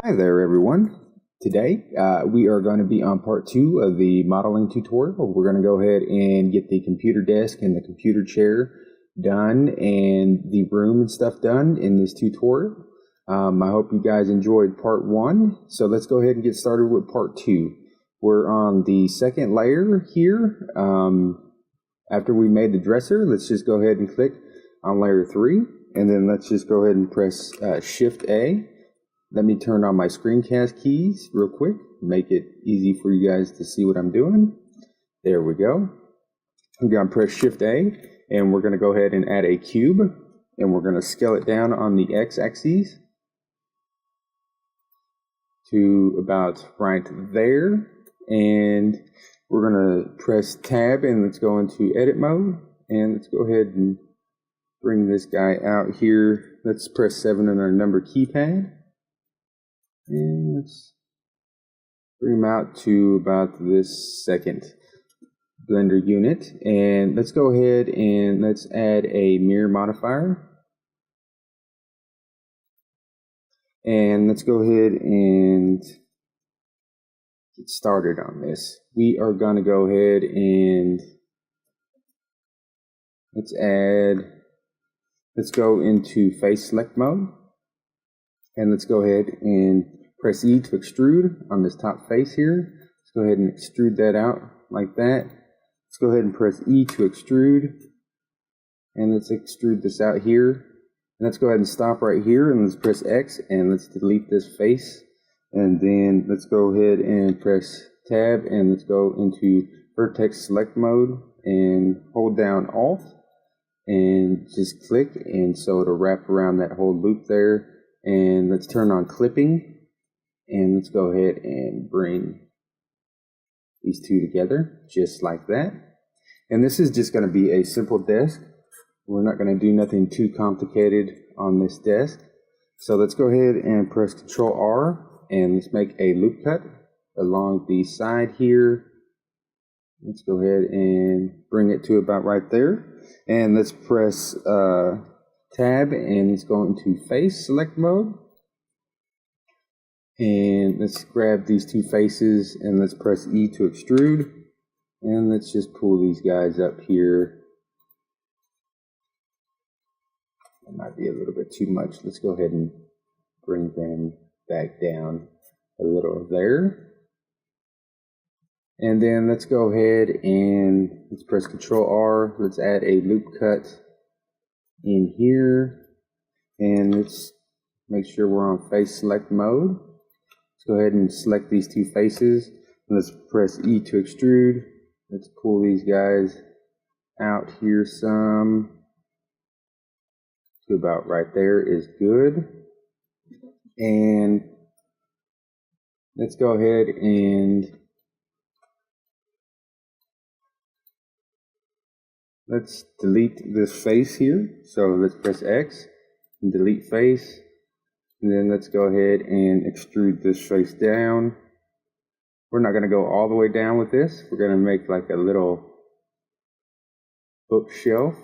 Hi there everyone. Today we are going to be on part 2 of the modeling tutorial. We're going to go ahead and get the computer desk and the computer chair done and the room and stuff done in this tutorial. I hope you guys enjoyed part 1. So let's go ahead and get started with part 2. We're on the second layer here. After we made the dresser, let's just go ahead and click on layer 3, and then let's just go ahead and press Shift A. Let me turn on my screencast keys real quick, make it easy for you guys to see what I'm doing. There we go. I'm going to press Shift A, and we're going to go ahead and add a cube, and we're going to scale it down on the x-axis to about right there. And we're going to press Tab, and let's go into edit mode, and let's go ahead and bring this guy out here. Let's press 7 on our number keypad. And let's bring them out to about this second Blender unit. And let's go ahead and let's add a mirror modifier. And let's go ahead and get started on this. We are going to go ahead and let's go into face select mode. And let's go ahead and press E to extrude on this top face here. Let's go ahead and extrude that out like that. Let's go ahead and press E to extrude. And let's extrude this out here. And let's go ahead and stop right here, and let's press X, and let's delete this face. And then let's go ahead and press Tab, and let's go into vertex select mode and hold down Alt and just click, and so it'll wrap around that whole loop there. And let's turn on clipping, and let's go ahead and bring these two together just like that. And this is just going to be a simple desk. We're not going to do nothing too complicated on this desk. So let's go ahead and press Ctrl R, and let's make a loop cut along the side here. Let's go ahead and bring it to about right there. And let's press Tab, and let's go into face select mode, and let's grab these two faces, and let's press E to extrude, and let's just pull these guys up here. That might be a little bit too much. Let's go ahead and bring them back down a little there. And then let's go ahead and let's press Ctrl R. Let's add a loop cut in here, and let's make sure we're on face select mode. Let's go ahead and select these two faces, and let's press E to extrude. Let's pull these guys out here some to about right there is good. And let's go ahead and let's delete this face here. So let's press X and delete face. And then let's go ahead and extrude this face down. We're not going to go all the way down with this. We're going to make like a little bookshelf.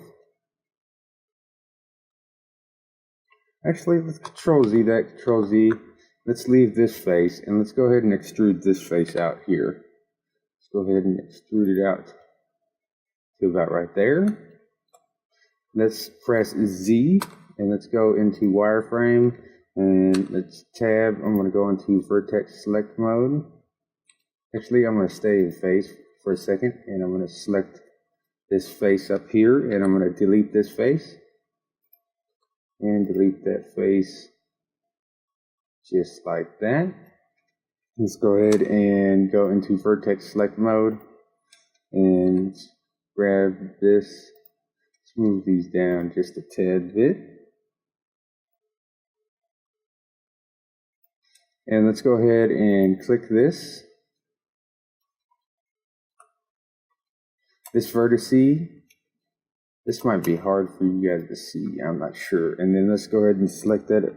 Actually, let's Control Z that, Control Z. Let's leave this face, and let's go ahead and extrude this face out here. Let's go ahead and extrude it out to about right there. Let's press Z, and let's go into wireframe, and let's tab. I'm going to go into vertex select mode. Actually, I'm going to stay in face for a second, and I'm going to select this face up here, and I'm going to delete this face and delete that face just like that. Let's go ahead and go into vertex select mode and grab this, smooth these down just a tad bit. And let's go ahead and click this vertice. This might be hard for you guys to see, I'm not sure. And then let's go ahead and select that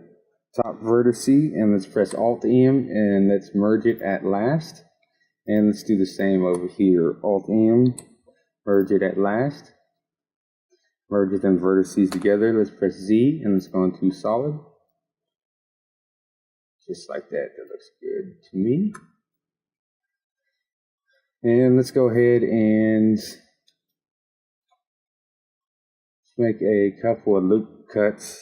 top vertice, and let's press Alt-M, and let's merge it at last. And let's do the same over here. Alt-M, merge it at last. Merge them vertices together. Let's press Z, and let's go into solid. Just like that. That looks good to me. And let's go ahead and make a couple of loop cuts.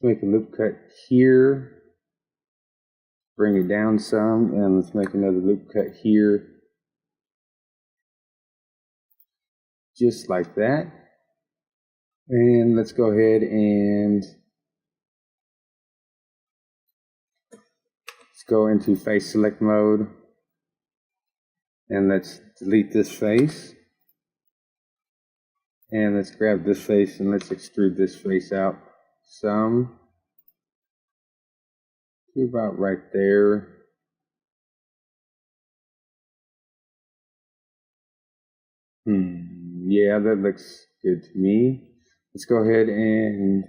Let's make a loop cut here. Bring it down some, and let's make another loop cut here. Just like that. And let's go ahead and let's go into face select mode. And let's delete this face. And let's grab this face and let's extrude this face out some. To about right there. Yeah, that looks good to me. Let's go ahead and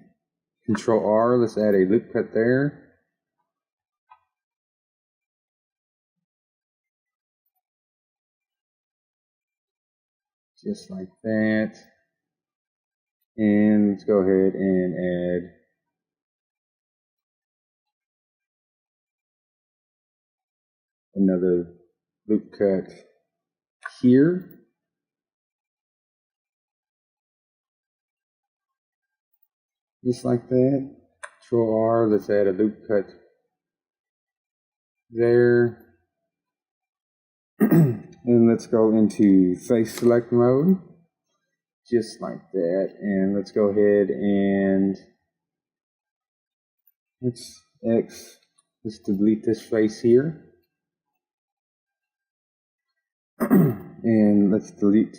Control R. Let's add a loop cut there. Just like that. And let's go ahead and add another loop cut here. Just like that. Control R, let's add a loop cut there. And let's go into face select mode. Just like that. And let's go ahead and let's delete this face here. And let's delete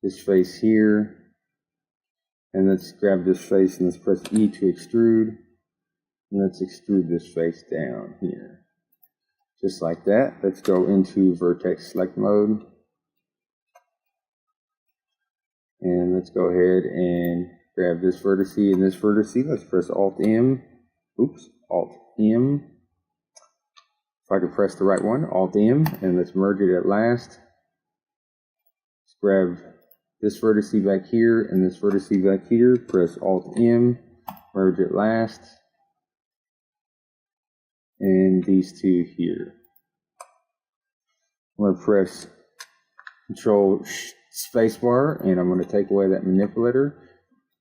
this face here. And let's grab this face and let's press E to extrude. And let's extrude this face down here. Just like that. Let's go into vertex select mode. And let's go ahead and grab this vertex and this vertex. Let's press Alt M. Oops, Alt M. If I could press the right one, Alt M, and let's merge it at last. Let's grab this vertex back here and this vertex back here. Press Alt M, merge it last. And these two here. I'm going to press Control Spacebar, and I'm going to take away that manipulator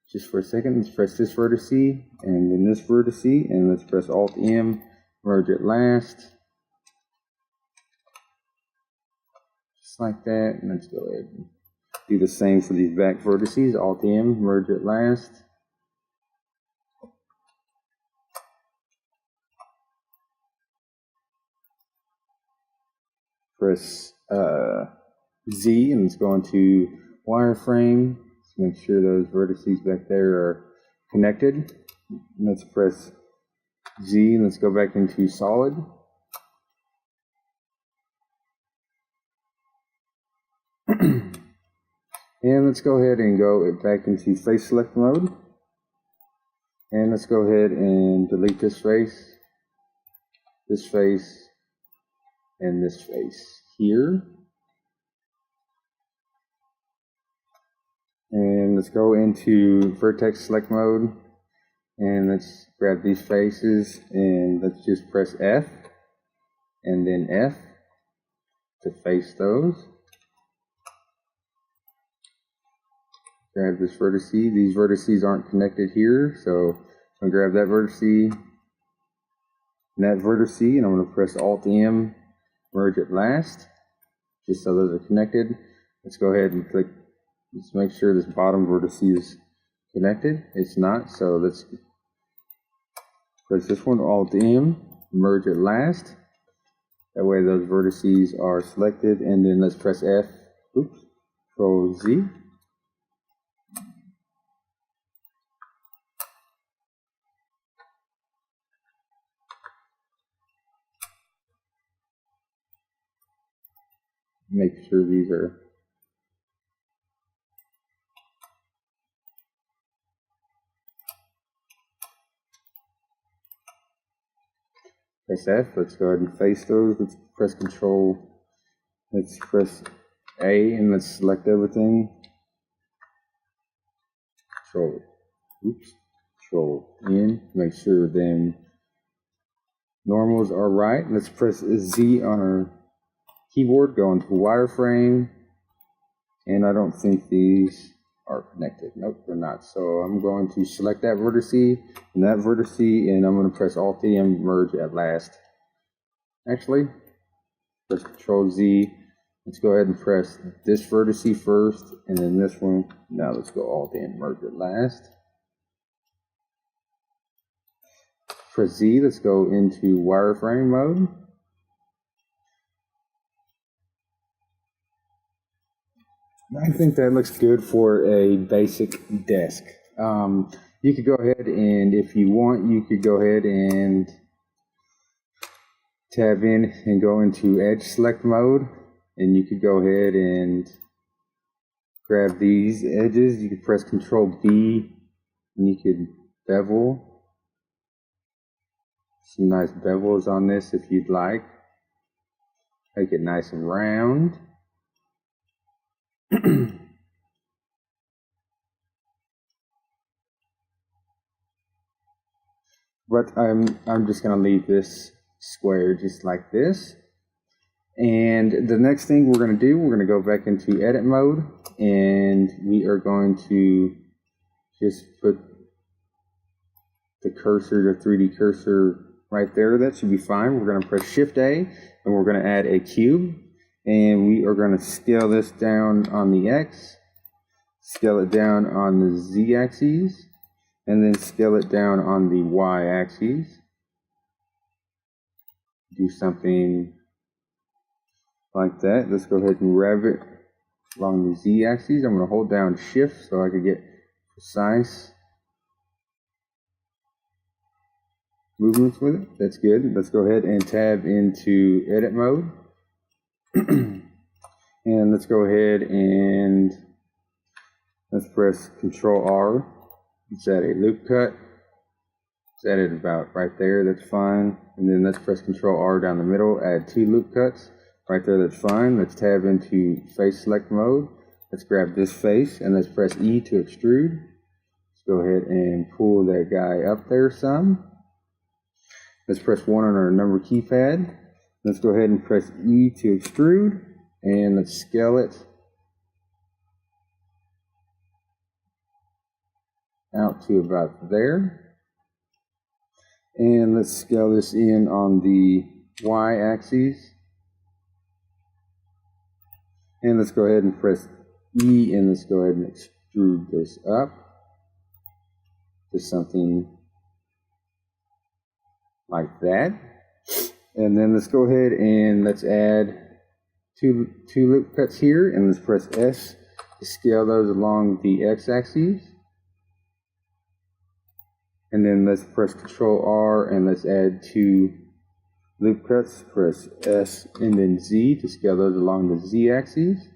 just for a second. Let's press this vertex and then this vertex, and let's press Alt M, merge it last. Just like that. And let's go ahead and do the same for these back vertices. Alt M, merge it last. Press Z and let's go into wireframe. Let's make sure those vertices back there are connected. Let's press Z and let's go back into solid. And let's go ahead and go back into face select mode. And let's go ahead and delete this face, and this face here. And let's go into vertex select mode. And let's grab these faces and let's just press F and then F to face those. Grab this vertex. These vertices aren't connected here, so I'm going to grab that vertex and that vertex, and I'm going to press Alt M, merge it last, just so those are connected. Let's go ahead and click. Let's make sure this bottom vertex is connected. It's not, so let's press this one, Alt M, merge it last. That way those vertices are selected, and then let's press F. Oops, Control Z. Make sure these are press F. Let's go ahead and face those. Let's press Control. Let's press A and let's select everything. Control N, make sure them normals are right. Let's press Z on our keyboard, go into wireframe, and I don't think these are connected. Nope, they're not. So I'm going to select that vertex and that vertex, and I'm going to press Alt A and merge at last. Actually, press Control Z. Let's go ahead and press this vertex first, and then this one. Now let's go Alt A and merge at last. Press Z, let's go into wireframe mode. I think that looks good for a basic desk. You could go ahead and, if you want, you could go ahead and tab in and go into edge select mode, and you could go ahead and grab these edges. You could press Control B, and you could bevel. Some nice bevels on this if you'd like. Make it nice and round. But I'm just gonna leave this square just like this. And the next thing we're gonna do, we're gonna go back into edit mode, and we are going to just put the cursor, the 3D cursor right there. That should be fine. We're going to press Shift A, and we're going to add a cube, and we are going to scale this down on the X, scale it down on the Z axis, and then scale it down on the Y axis. Do something like that. Let's go ahead and rev it along the Z axis. I'm going to hold down Shift so I can get precise movements with it. That's good. Let's go ahead and tab into edit mode. And let's go ahead and let's press Control R. Let's add a loop cut. Let's add it about right there. That's fine. And then let's press Control R down the middle. Add 2 loop cuts. Right there, that's fine. Let's tab into face select mode. Let's grab this face and let's press E to extrude. Let's go ahead and pull that guy up there some. Let's press 1 on our number keypad. Let's go ahead and press E to extrude, and let's scale it out to about there. And let's scale this in on the Y axis. And let's go ahead and press E, and let's go ahead and extrude this up to something like that. And then let's go ahead and let's add two loop cuts here, and let's press S to scale those along the X axis. And then let's press Control R and let's add 2 loop cuts. Press S and then Z to scale those along the Z axis.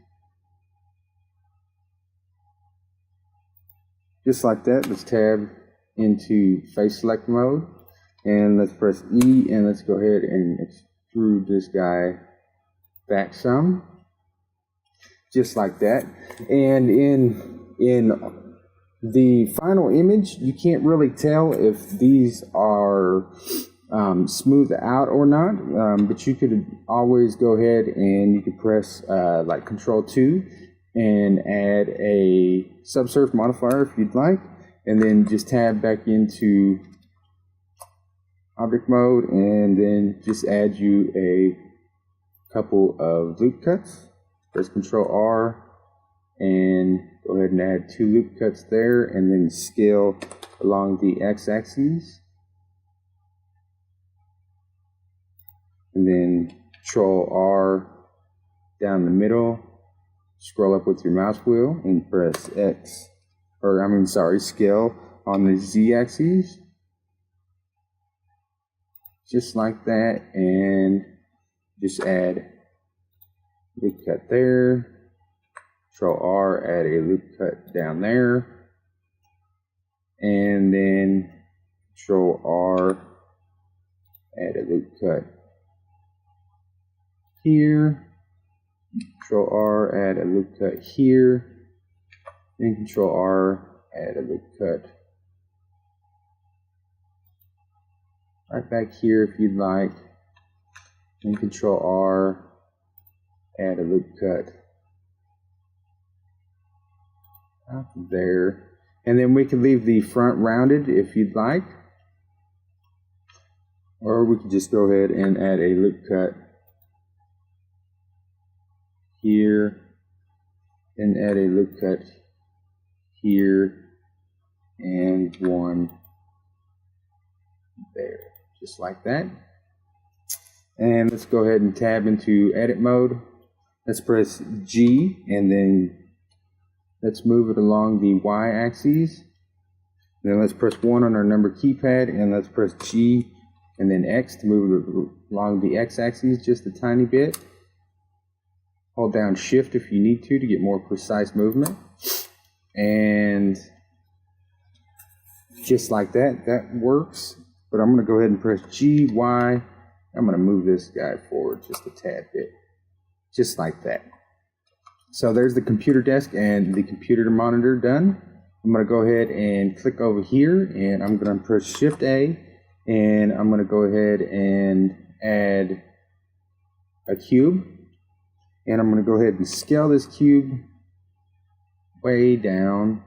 Just like that. Let's tab into face select mode. And let's press E, and let's go ahead and extrude this guy back some, just like that. And in the final image, you can't really tell if these are smooth out or not, but you could always go ahead and you could press like Control 2 and add a subsurface modifier if you'd like, and then just tab back into object mode, and then just add you a couple of loop cuts. Press Control R and go ahead and add 2 loop cuts there, and then scale along the X axis, and then Control R down the middle, scroll up with your mouse wheel and press X, or scale on the Z axis. Just like that, and just add loop cut there. Control R, add a loop cut down there, and then Control R, add a loop cut here. Control R, add a loop cut here, and Control R, add a loop cut right back here if you'd like, and Control R, add a loop cut out there. And then we can leave the front rounded if you'd like, or we could just go ahead and add a loop cut here and add a loop cut here and one there, just like that. And let's go ahead and tab into edit mode. Let's press G and then let's move it along the Y axis. Then let's press 1 on our number keypad, and let's press G and then X to move it along the X axis just a tiny bit. Hold down Shift if you need to get more precise movement. And just like that, that works. But I'm going to go ahead and press G, Y. I'm going to move this guy forward just a tad bit. Just like that. So there's the computer desk and the computer monitor done. I'm going to go ahead and click over here, and I'm going to press Shift A, and I'm going to go ahead and add a cube. And I'm going to go ahead and scale this cube way down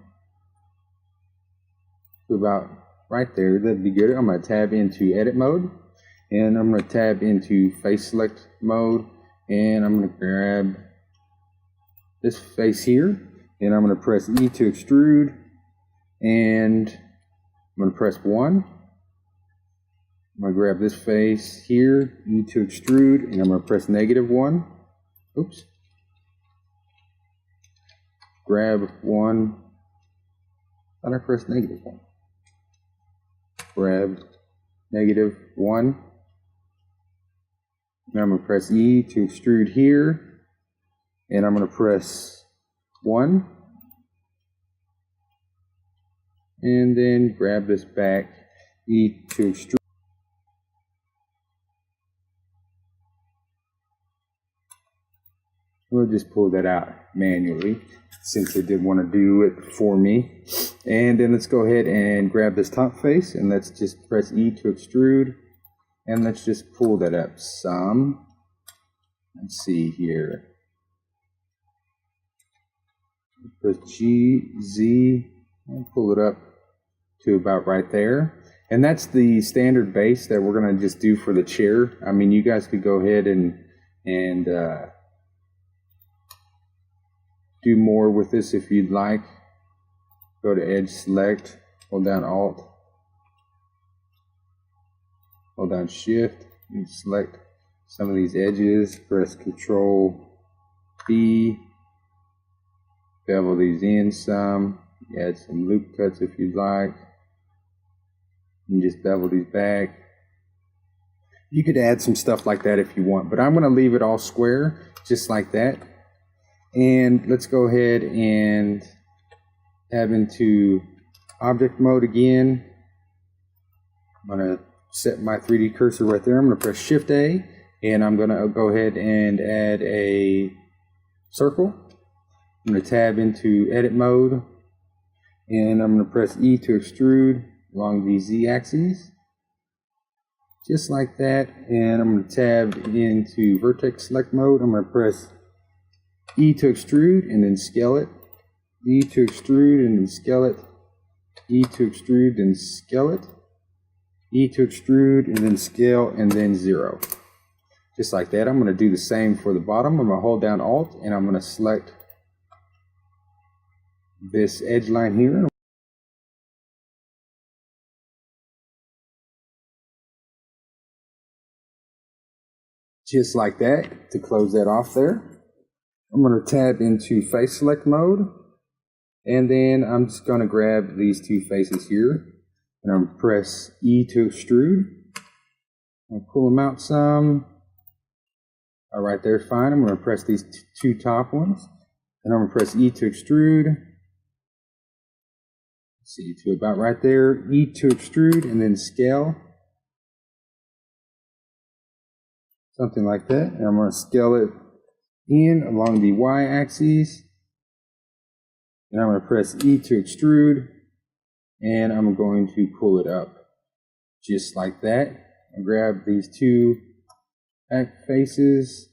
to about right there. That'd be good. I'm going to tab into edit mode, and I'm going to tab into face select mode, and I'm going to grab this face here, and I'm going to press E to extrude, and I'm going to press 1. I'm going to grab this face here, E to extrude, and I'm going to press -1. Oops. Grab 1. Thought I pressed -1. Grab -1. Now I'm going to press E to extrude here. And I'm going to press 1. And then grab this back, E to extrude. We'll just pull that out manually since it didn't want to do it for me. And then let's go ahead and grab this top face, and let's just press E to extrude. And let's just pull that up some. Let's see here. Press G, Z, and pull it up to about right there. And that's the standard base that we're going to just do for the chair. I mean, you guys could go ahead and do more with this if you'd like. Go to Edge, select, hold down Alt, hold down Shift, and select some of these edges. Press Control B. Bevel these in some, add some loop cuts if you'd like, and just bevel these back. You could add some stuff like that if you want, but I'm going to leave it all square, just like that. And let's go ahead and tab into object mode again. I'm going to set my 3D cursor right there. I'm going to press Shift A, and I'm going to go ahead and add a circle. I'm going to tab into edit mode, and I'm going to press E to extrude along the Z axis, just like that. And I'm going to tab into vertex select mode. I'm going to press E to extrude and then scale it, E to extrude and then scale it, E to extrude and scale it, E to extrude and then scale, and then 0. Just like that. I'm going to do the same for the bottom. I'm going to hold down Alt, and I'm going to select this edge line here. Just like that, to close that off there. I'm going to tab into face select mode, and then I'm just going to grab these two faces here, and I'm going to press E to extrude. I'll pull them out some. All right, they're fine. I'm going to press these two top ones, and I'm going to press E to extrude. See, to about right there, E to extrude, and then scale. Something like that. And I'm going to scale it in along the Y axis. And I'm going to press E to extrude. and I'm going to pull it up just like that. I'll grab these two back faces,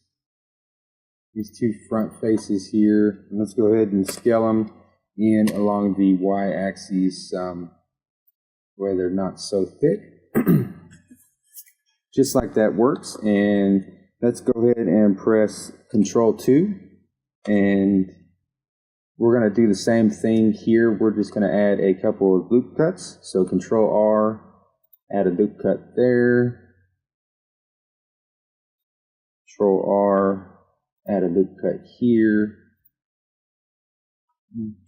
these two front faces here, and let's go ahead and scale them in along the y-axis where they're not so thick. Just like that works, and let's go ahead and press Control 2, and we're going to do the same thing here. We're just going to add a couple of loop cuts. So Control R, add a loop cut there. Control R, add a loop cut here.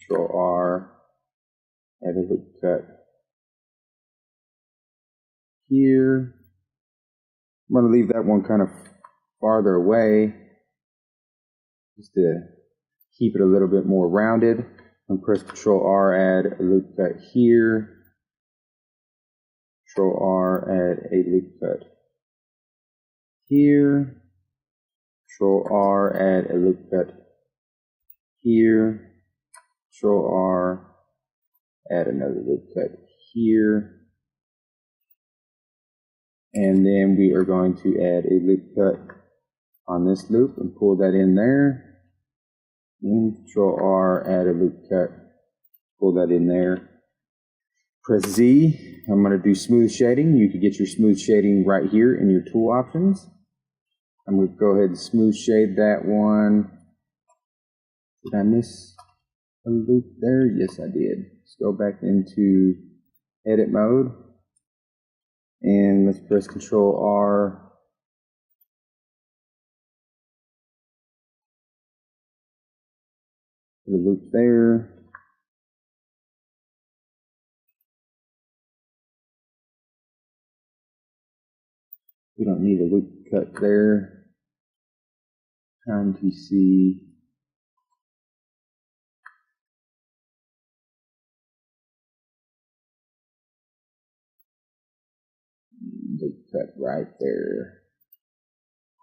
Control R, add a loop cut here. I'm going to leave that one kind of farther away just to keep it a little bit more rounded. And press Control R, add a loop cut here. Control R, add a loop cut here. Control R, add a loop cut here. Control R, add another loop cut here. And then we are going to add a loop cut on this loop and pull that in there. And Control R, add a loop cut, pull that in there. Press Z. I'm going to do smooth shading. You can get your smooth shading right here in your tool options. I'm going to go ahead and smooth shade that one. Did I miss a loop there? Yes, I did. Let's go back into edit mode. And let's press Control R. Put a loop there. We don't need a loop cut there. Trying to see. Loop cut right there.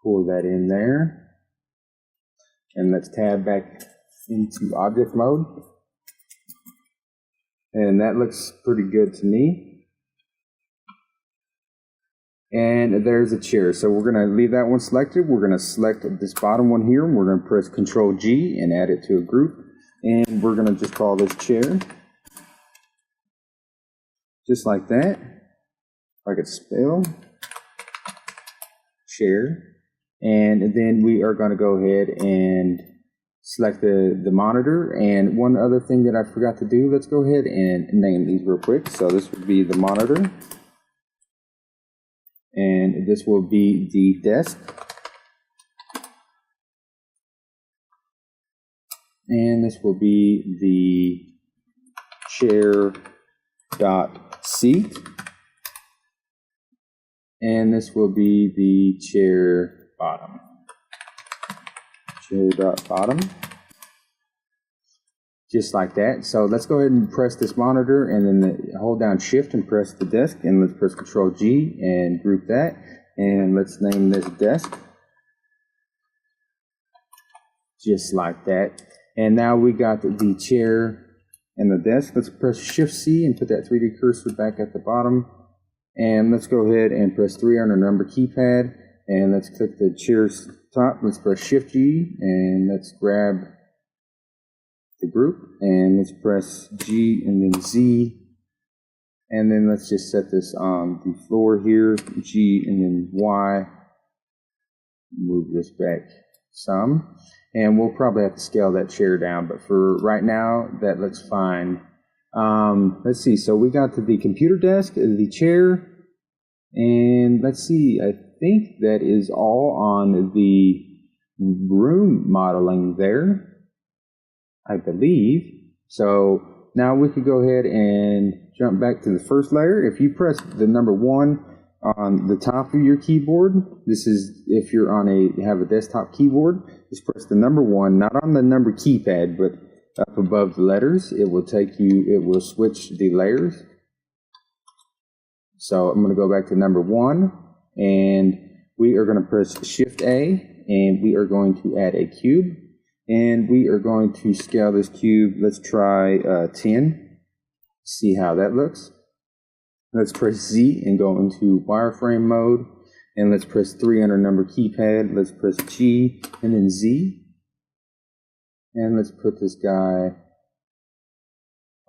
Pull that in there. And let's tab back into object mode. And that looks pretty good to me. And there's a chair. So we're going to leave that one selected. We're going to select this bottom one here. And we're going to press Control G and add it to a group. And we're going to just call this chair. Just like that. If I could spell chair. And then we are going to go ahead and select the monitor. And one other thing that I forgot to do, let's go ahead and name these real quick. So this would be the monitor. And this will be the desk. And this will be the chair dot seat. And this will be the chair bottom. Chair dot bottom. Just like that. So let's go ahead and press this monitor and then hold down Shift and press the desk. And let's press Control G and group that. And let's name this desk. Just like that. And now we got the chair and the desk. Let's press Shift C and put that 3D cursor back at the bottom. And let's go ahead and press 3 on our number keypad. And let's click the chair's top. Let's press Shift G and let's grab the group. And let's press G and then Z. And then let's just set this on the floor here. G and then Y. Move this back some. And we'll probably have to scale that chair down. But for right now, that looks fine. Let's see, so we got to the computer desk, the chair, and let's see, I think that is all on the room modeling there, I believe. So now we could go ahead and jump back to the first layer. If you press the number 1 on the top of your keyboard, this is if you're on have a desktop keyboard, just press the number 1, not on the number keypad, but up above the letters. It will switch the layers. So I'm going to go back to number 1, and we are going to press Shift A, and we are going to add a cube, and we are going to scale this cube. Let's try 10. See how that looks. Let's press Z and go into wireframe mode. And let's press 3 on our number keypad. Let's press G and then Z. And let's put this guy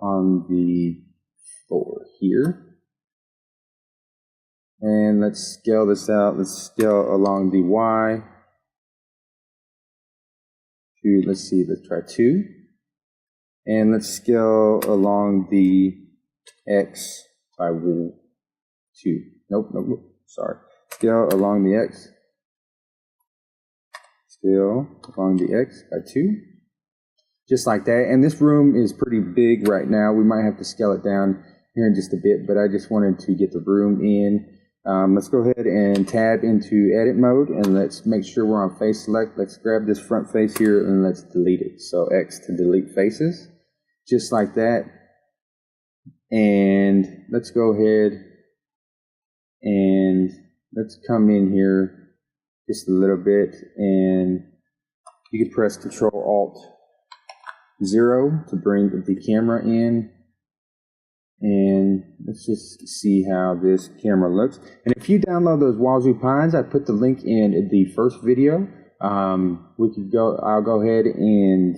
on the floor here. And let's scale this out. Let's scale along the Y to, let's try 2. And let's scale along the X by 2. Nope, sorry. Scale along the X. Scale along the X by 2. Just like that. And this room is pretty big right now. We might have to scale it down here in just a bit, but I just wanted to get the room in. Let's go ahead and tab into edit mode, and let's make sure we're on face select. Let's grab this front face here and let's delete it. So X to delete faces. Just like that. And let's go ahead and let's come in here just a little bit, and you can press Control-Alt-0 to bring the camera in. And let's just see how this camera looks. And if you download those Wazoo Pines, I put the link in the first video. I'll go ahead and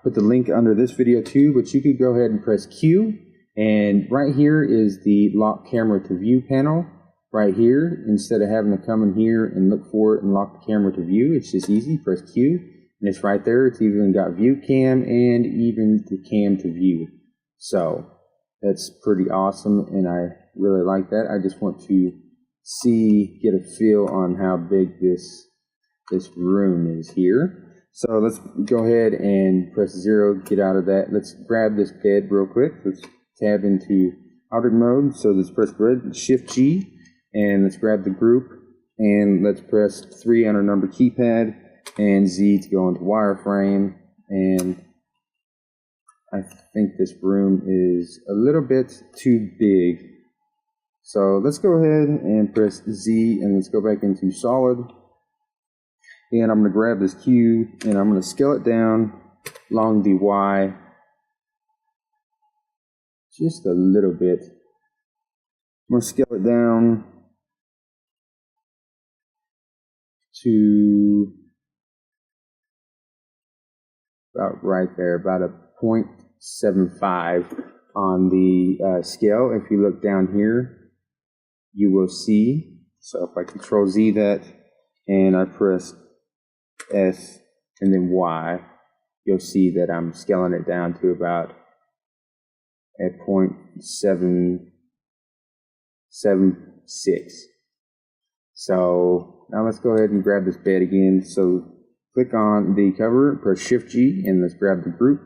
put the link under this video too, but you could go ahead and press Q. And right here is the lock camera to view panel right here. Instead of having to come in here and look for it and lock the camera to view, it's just easy. Press Q and it's right there. It's even got view cam and even the cam to view. So that's pretty awesome, and I really like that. I just want to get a feel on how big this room is here. So let's go ahead and press 0, get out of that. Let's grab this bed real quick. Let's tab into object mode. So let's press Shift G, and let's grab the group, and let's press 3 on our number keypad, and Z to go into wireframe. And I think this room is a little bit too big. So let's go ahead and press Z, and let's go back into solid. And I'm going to grab this cube and I'm going to scale it down along the Y just a little bit. I'm going to scale it down to about right there, about a 0.75 on the scale. If you look down here, you will see. So if I Control Z that and I press S and then Y, you'll see that I'm scaling it down to about at 0.776. So now let's go ahead and grab this bed again. So click on the cover, press Shift G, and let's grab the group.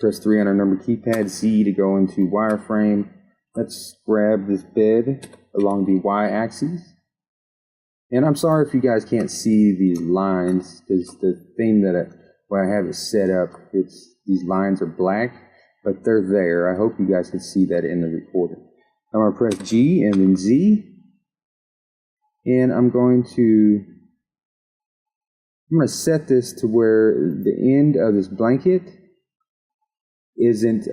Press 3 on our number keypad, Z to go into wireframe. Let's grab this bed along the Y axis. And I'm sorry if you guys can't see these lines, because the thing where I have it set up, these lines are black, but they're there. I hope you guys can see that in the recording. I'm going to press G and then Z. And I'm going to set this to where the end of this blanket isn't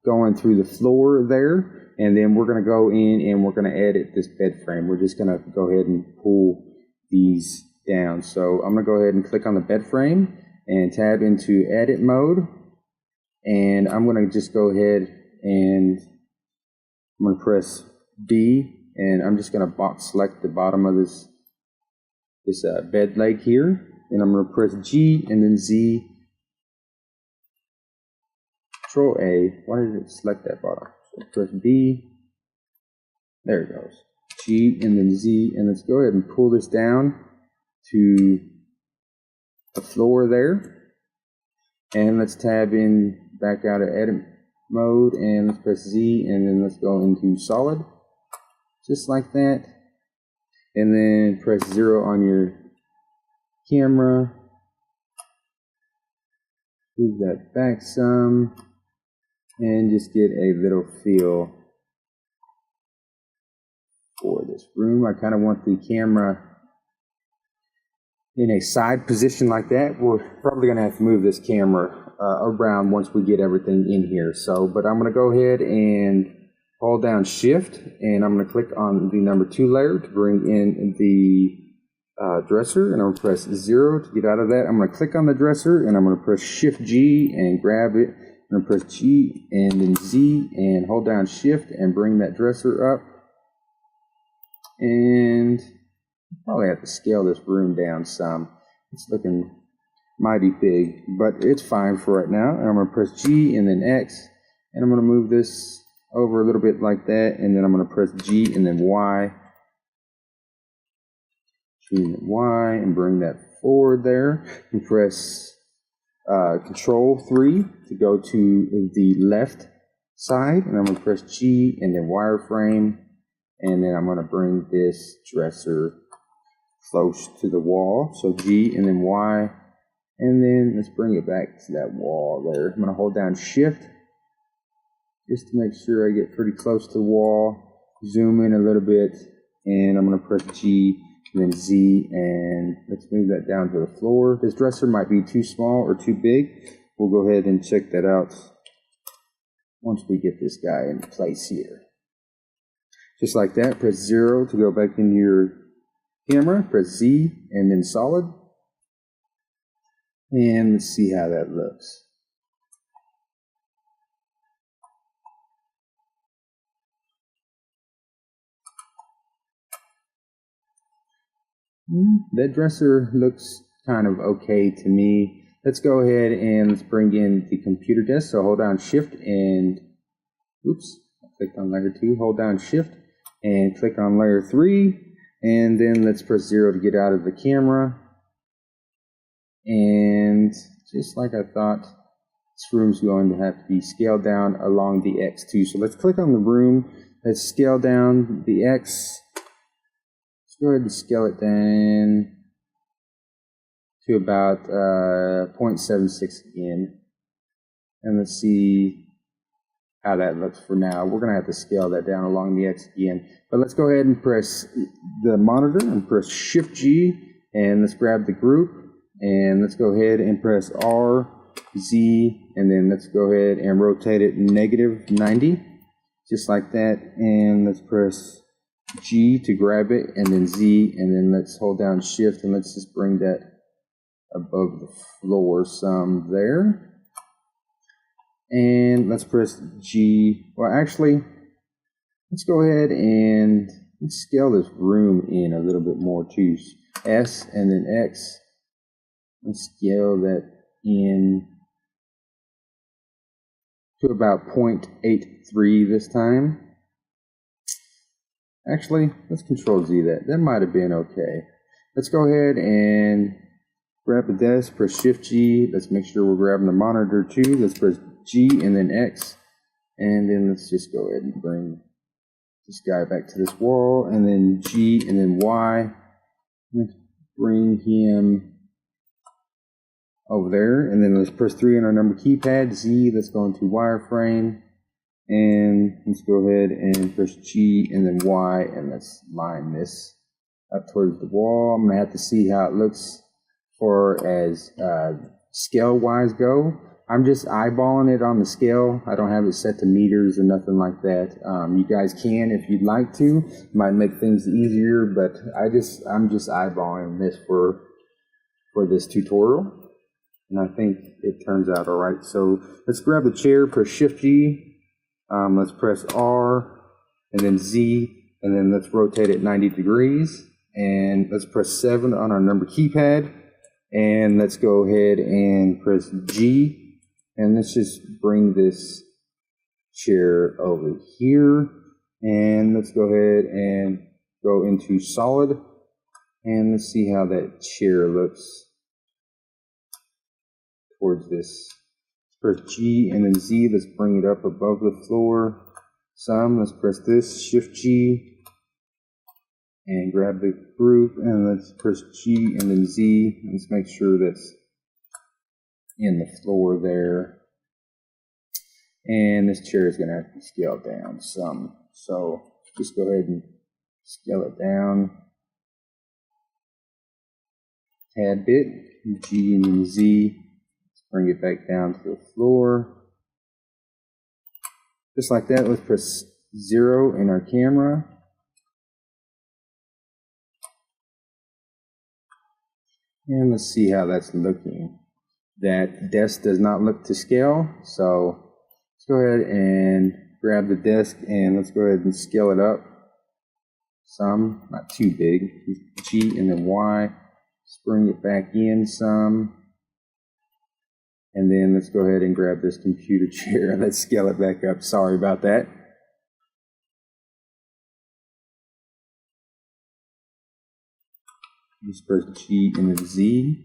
going through the floor there. And then we're going to go in and we're going to edit this bed frame. We're just going to go ahead and pull these down. So I'm going to go ahead and click on the bed frame and tab into edit mode. And I'm going to just go ahead and I'm going to press B, and I'm just going to box select the bottom of this bed leg here. And I'm going to press G and then Z. Control A. Why did it select that bottom? So press B. There it goes. G and then Z. And let's go ahead and pull this down to the floor there. And let's tab in back out of edit mode and let's press Z, and then let's go into solid. Just like that. And then press 0 on your camera. Move that back some. And just get a little feel for this room. I kind of want the camera in a side position like that. We're probably going to have to move this camera around once we get everything in here. So, but I'm going to go ahead and hold down Shift, and I'm going to click on the number 2 layer to bring in the dresser, and I'm going to press 0 to get out of that. I'm going to click on the dresser, and I'm going to press Shift G and grab it. I'm going to press G and then Z and hold down Shift and bring that dresser up. And probably have to scale this room down some. It's looking mighty big, but it's fine for right now. And I'm going to press G and then X, and I'm going to move this over a little bit like that, and then I'm going to press G and then Y, G and then Y, and bring that forward there. And press Control 3 to go to the left side, and I'm going to press G and then wireframe, and then I'm going to bring this dresser close to the wall. So G and then Y, and then let's bring it back to that wall there. I'm going to hold down Shift just to make sure I get pretty close to the wall. Zoom in a little bit, and I'm going to press G and then Z, and let's move that down to the floor. This dresser might be too small or too big. We'll go ahead and check that out once we get this guy in place here. Just like that, press 0 to go back into your camera, press Z and then solid, and let's see how that looks. That dresser looks kind of okay to me. Let's go ahead and let's bring in the computer desk. So hold down Shift and, oops, I clicked on layer 2, hold down Shift and click on layer 3, and then let's press 0 to get out of the camera. And just like I thought, this room's going to have to be scaled down along the X too. So let's click on the room, let's scale down the X. Let's go ahead and scale it down to about 0.76 again. And let's see how that looks for now. We're going to have to scale that down along the X again. But let's go ahead and press the monitor and press Shift G, and let's grab the group, and let's go ahead and press R, Z, and then let's go ahead and rotate it -90, just like that. And let's press G to grab it, and then Z, and then let's hold down Shift, and let's just bring that above the floor some there. And let's press G. Well, actually, let's go ahead and let's scale this room in a little bit more too. S and then X. Let's scale that in to about 0.83 this time. Actually, let's Control Z that. That might have been okay. Let's go ahead and grab the desk, press Shift G. Let's make sure we're grabbing the monitor too. Let's press G and then X. And then let's just go ahead and bring this guy back to this wall. And then G and then Y. Let's bring him over there. And then let's press 3 on our number keypad. Z, let's go into wireframe. And let's go ahead and press G and then Y, and let's line this up towards the wall. I'm going to have to see how it looks for as scale-wise go. I'm just eyeballing it on the scale. I don't have it set to meters or nothing like that. You guys can if you'd like to. Might make things easier, but I'm just eyeballing this for this tutorial, and I think it turns out all right. So let's grab the chair, press Shift G. Let's press R and then Z, and then let's rotate it 90 degrees, and let's press 7 on our number keypad, and let's go ahead and press G, and let's just bring this chair over here, and let's go ahead and go into solid, and let's see how that chair looks towards this. Press G and then Z, let's bring it up above the floor some. Let's press this, Shift G, and grab the group, and let's press G and then Z. Let's make sure that's in the floor there. And this chair is going to have to be scaled down some. So just go ahead and scale it down a tad bit. G and then Z. bring it back down to the floor. Just like that. Let's press 0 in our camera. And let's see how that's looking. That desk does not look to scale, so let's go ahead and grab the desk and let's go ahead and scale it up some, not too big. G and then Y, let's bring it back in some. And then let's go ahead and grab this computer chair. Let's scale it back up. Sorry about that. Just press G and then Z.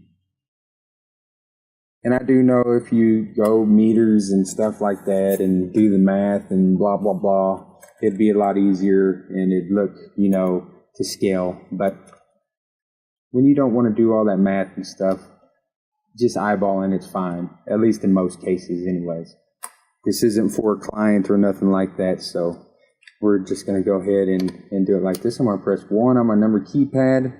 And I do know if you go meters and stuff like that and do the math and blah, blah, blah, it'd be a lot easier and it'd look, you know, to scale. But when you don't want to do all that math and stuff, just eyeballing it's fine, at least in most cases anyways. This isn't for a client or nothing like that, so we're just going to go ahead and do it like this. I'm going to press 1 on my number keypad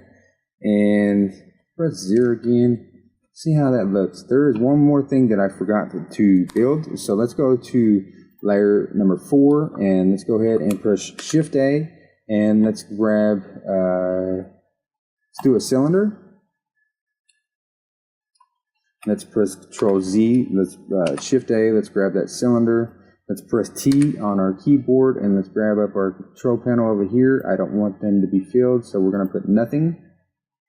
and press 0 again. See how that looks. There is one more thing that I forgot to build, so let's go to layer number 4 and let's go ahead and press Shift A and let's grab, let's do a cylinder. Let's press Control Z, let's Shift A, let's grab that cylinder. Let's press T on our keyboard and let's grab up our control panel over here. I don't want them to be filled, so we're going to put nothing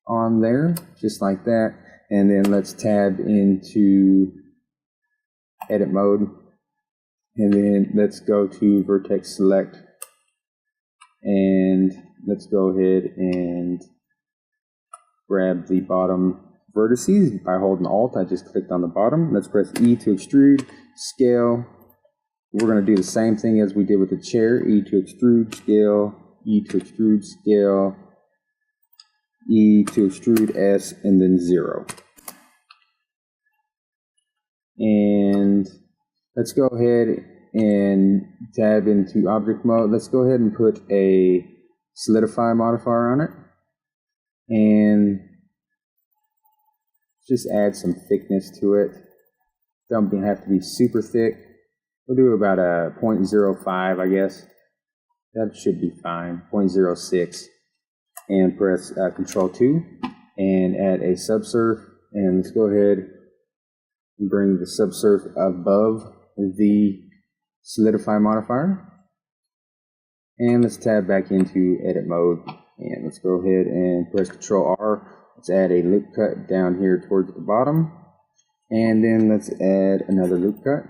on there, just like that. And then let's tab into edit mode. And then let's go to vertex select. And let's go ahead and grab the bottom vertices by holding Alt. I just clicked on the bottom. Let's press E to extrude, scale. We're going to do the same thing as we did with the chair. E to extrude, scale, E to extrude, scale, E to extrude, S, and then 0. And let's go ahead and tab into object mode. Let's go ahead and put a solidify modifier on it. And just add some thickness to it. Don't have to be super thick. We'll do about a 0.05, I guess. That should be fine. 0.06. And press Control 2 and add a subsurf. And let's go ahead and bring the subsurf above the solidify modifier. And let's tab back into edit mode. And let's go ahead and press Control R. Let's add a loop cut down here towards the bottom. And then let's add another loop cut.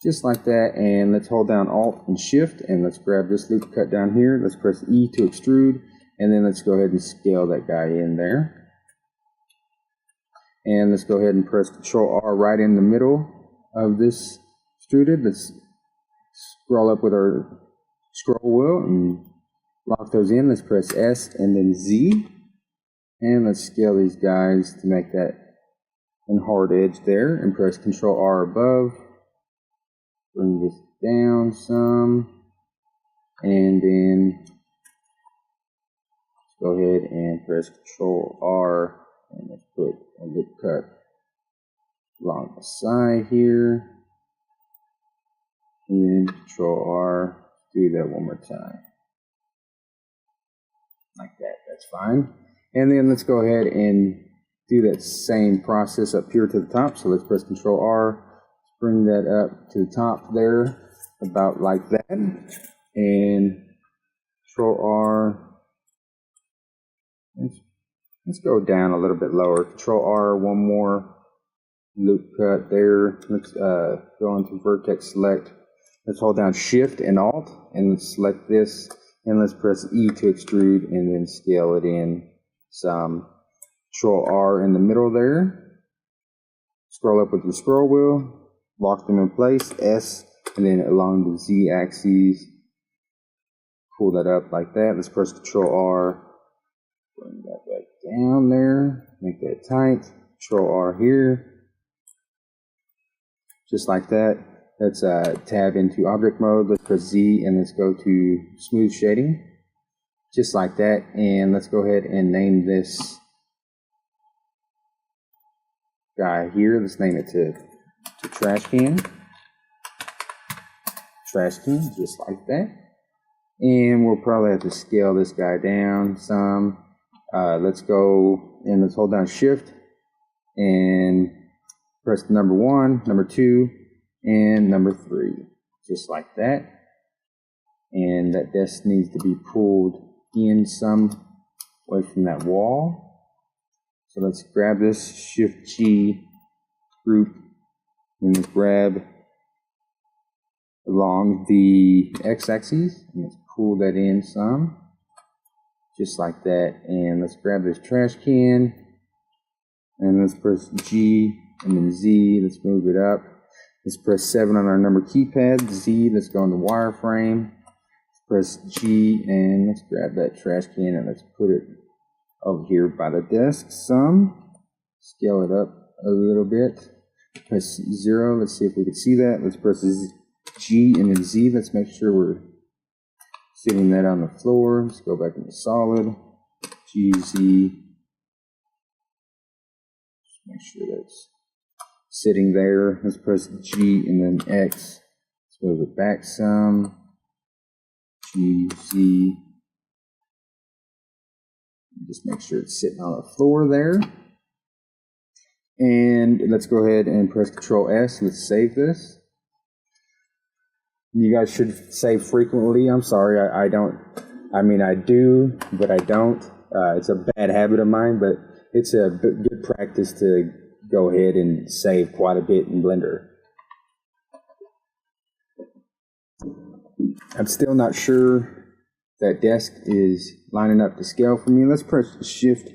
Just like that. And let's hold down Alt and Shift. And let's grab this loop cut down here. Let's press E to extrude. And then let's go ahead and scale that guy in there. And let's go ahead and press Control R right in the middle of this extruded. Let's scroll up with our scroll wheel and lock those in. Let's press S and then Z. And let's scale these guys to make that an hard edge there. And press Control R above. Bring this down some. And then let's go ahead and press Control R. And let's put a lip cut along the side here. And Control R. Do that one more time. Like that, that's fine. And then let's go ahead and do that same process up here to the top. So let's press Control R, bring that up to the top there, about like that. And Control R, let's go down a little bit lower. Control R, one more loop cut there. Let's go into vertex select. Let's hold down Shift and Alt, and let's select this. And let's press E to extrude and then scale it in some. Control R in the middle there. Scroll up with your scroll wheel. Lock them in place. S. And then along the Z axis. Pull that up like that. Let's press Control R. Bring that back down there. Make that tight. Control R here. Just like that. Let's tab into object mode. Let's press Z and let's go to smooth shading. Just like that. And let's go ahead and name this guy here. Let's name it to trash can. Trash can, just like that. And we'll probably have to scale this guy down some. Let's go and let's hold down Shift and press number 1, number 2, and number 3, just like that. And that desk needs to be pulled in some way from that wall. So let's grab this Shift G group and let's grab along the x-axis and let's pull that in some, just like that. And let's grab this trash can and let's press G and then Z. Let's move it up. Let's press 7 on our number keypad. Z. Let's go into wireframe. Let's press G and let's grab that trash can and let's put it over here by the desk some. Scale it up a little bit. Press 0. Let's see if we can see that. Let's press G and then Z. Let's make sure we're sitting that on the floor. Let's go back into solid. G, Z. Just make sure that's sitting there. Let's press G and then X. Let's move it back some. G, Z. Just make sure it's sitting on the floor there. And let's go ahead and press Control S. Let's save this. You guys should save frequently. I'm sorry, I don't. I mean, I do, but I don't. It's a bad habit of mine, but it's a good practice to go ahead and save quite a bit in Blender. I'm still not sure that desk is lining up to scale for me. Let's press Shift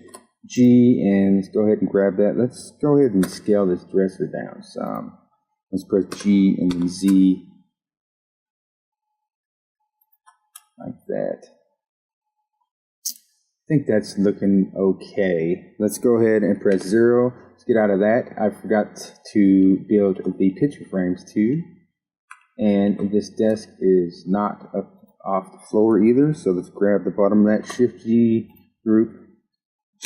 G and let's go ahead and grab that. Let's go ahead and scale this dresser down some. Let's press G and then Z. Like that. I think that's looking okay. Let's go ahead and press 0. Let's get out of that. I forgot to build the picture frames too. And this desk is not up off the floor either. So let's grab the bottom of that, Shift G group,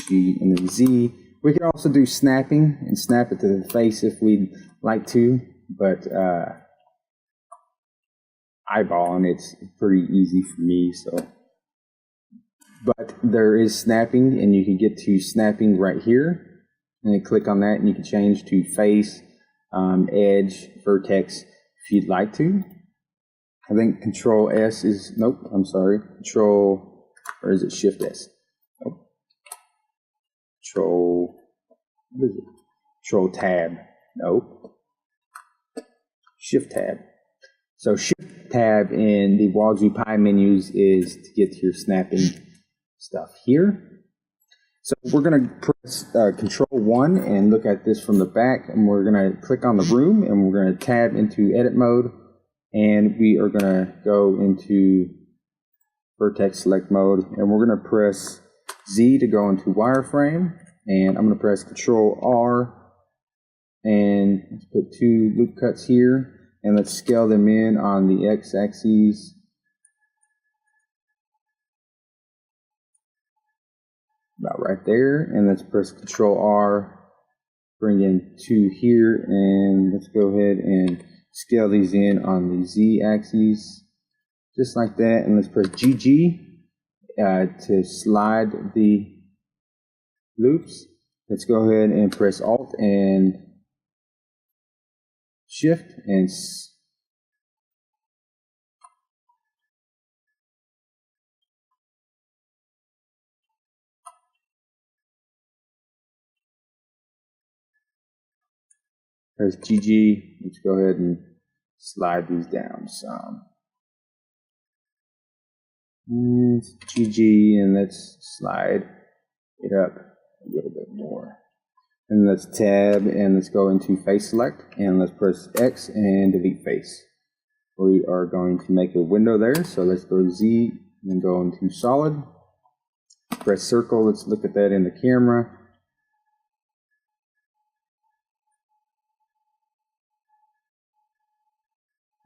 G and then Z. We can also do snapping and snap it to the face if we'd like to, but eyeballing it's pretty easy for me. So, but there is snapping, and you can get to snapping right here, and then click on that, and you can change to face, edge, vertex if you'd like to. I think Control S is nope. I'm sorry, Control, or is it Shift S? Nope. Control. What is it? Control Tab. Nope. Shift Tab. So Shift Tab in the Wall-Group Pie menus is to get to your snapping stuff here. So we're going to press Control 1 and look at this from the back, and we're going to click on the room, and we're going to tab into Edit Mode, and we are going to go into Vertex Select Mode, and we're going to press Z to go into Wireframe, and I'm going to press Control R, and let's put 2 loop cuts here. And let's scale them in on the x-axis. About right there. And let's press Control R, bring in 2 here, and let's go ahead and scale these in on the z-axis, just like that. And let's press GG to slide the loops. Let's go ahead and press Alt and Shift and press GG. Let's go ahead and slide these down some. And GG, and let's slide it up a little bit more. And let's tab and let's go into face select and let's press X and delete face. We are going to make a window there, so let's go to Z and go into solid. Press circle, let's look at that in the camera.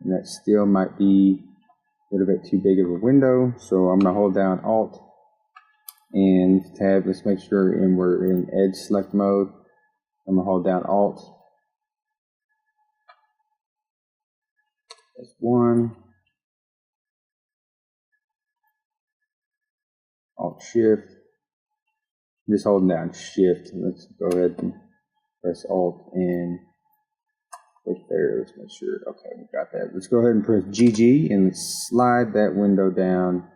And that still might be a little bit too big of a window, so I'm going to hold down Alt and tab. Let's make sure we're in edge select mode. I'm gonna hold down Alt. That's one. Alt Shift. Just holding down Shift. Let's go ahead and press Alt and click there. Let's make sure. Okay, we got that. Let's go ahead and press GG and slide that window down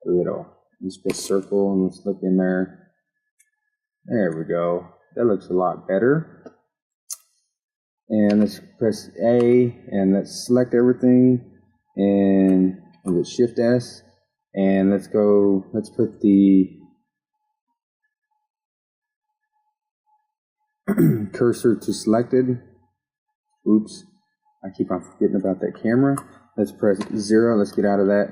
a little. Let's press circle and let's look in there. There we go. That looks a lot better. And let's press A and let's select everything and with Shift S. And let's put the cursor to selected. Oops, I keep on forgetting about that camera. Let's press 0, let's get out of that.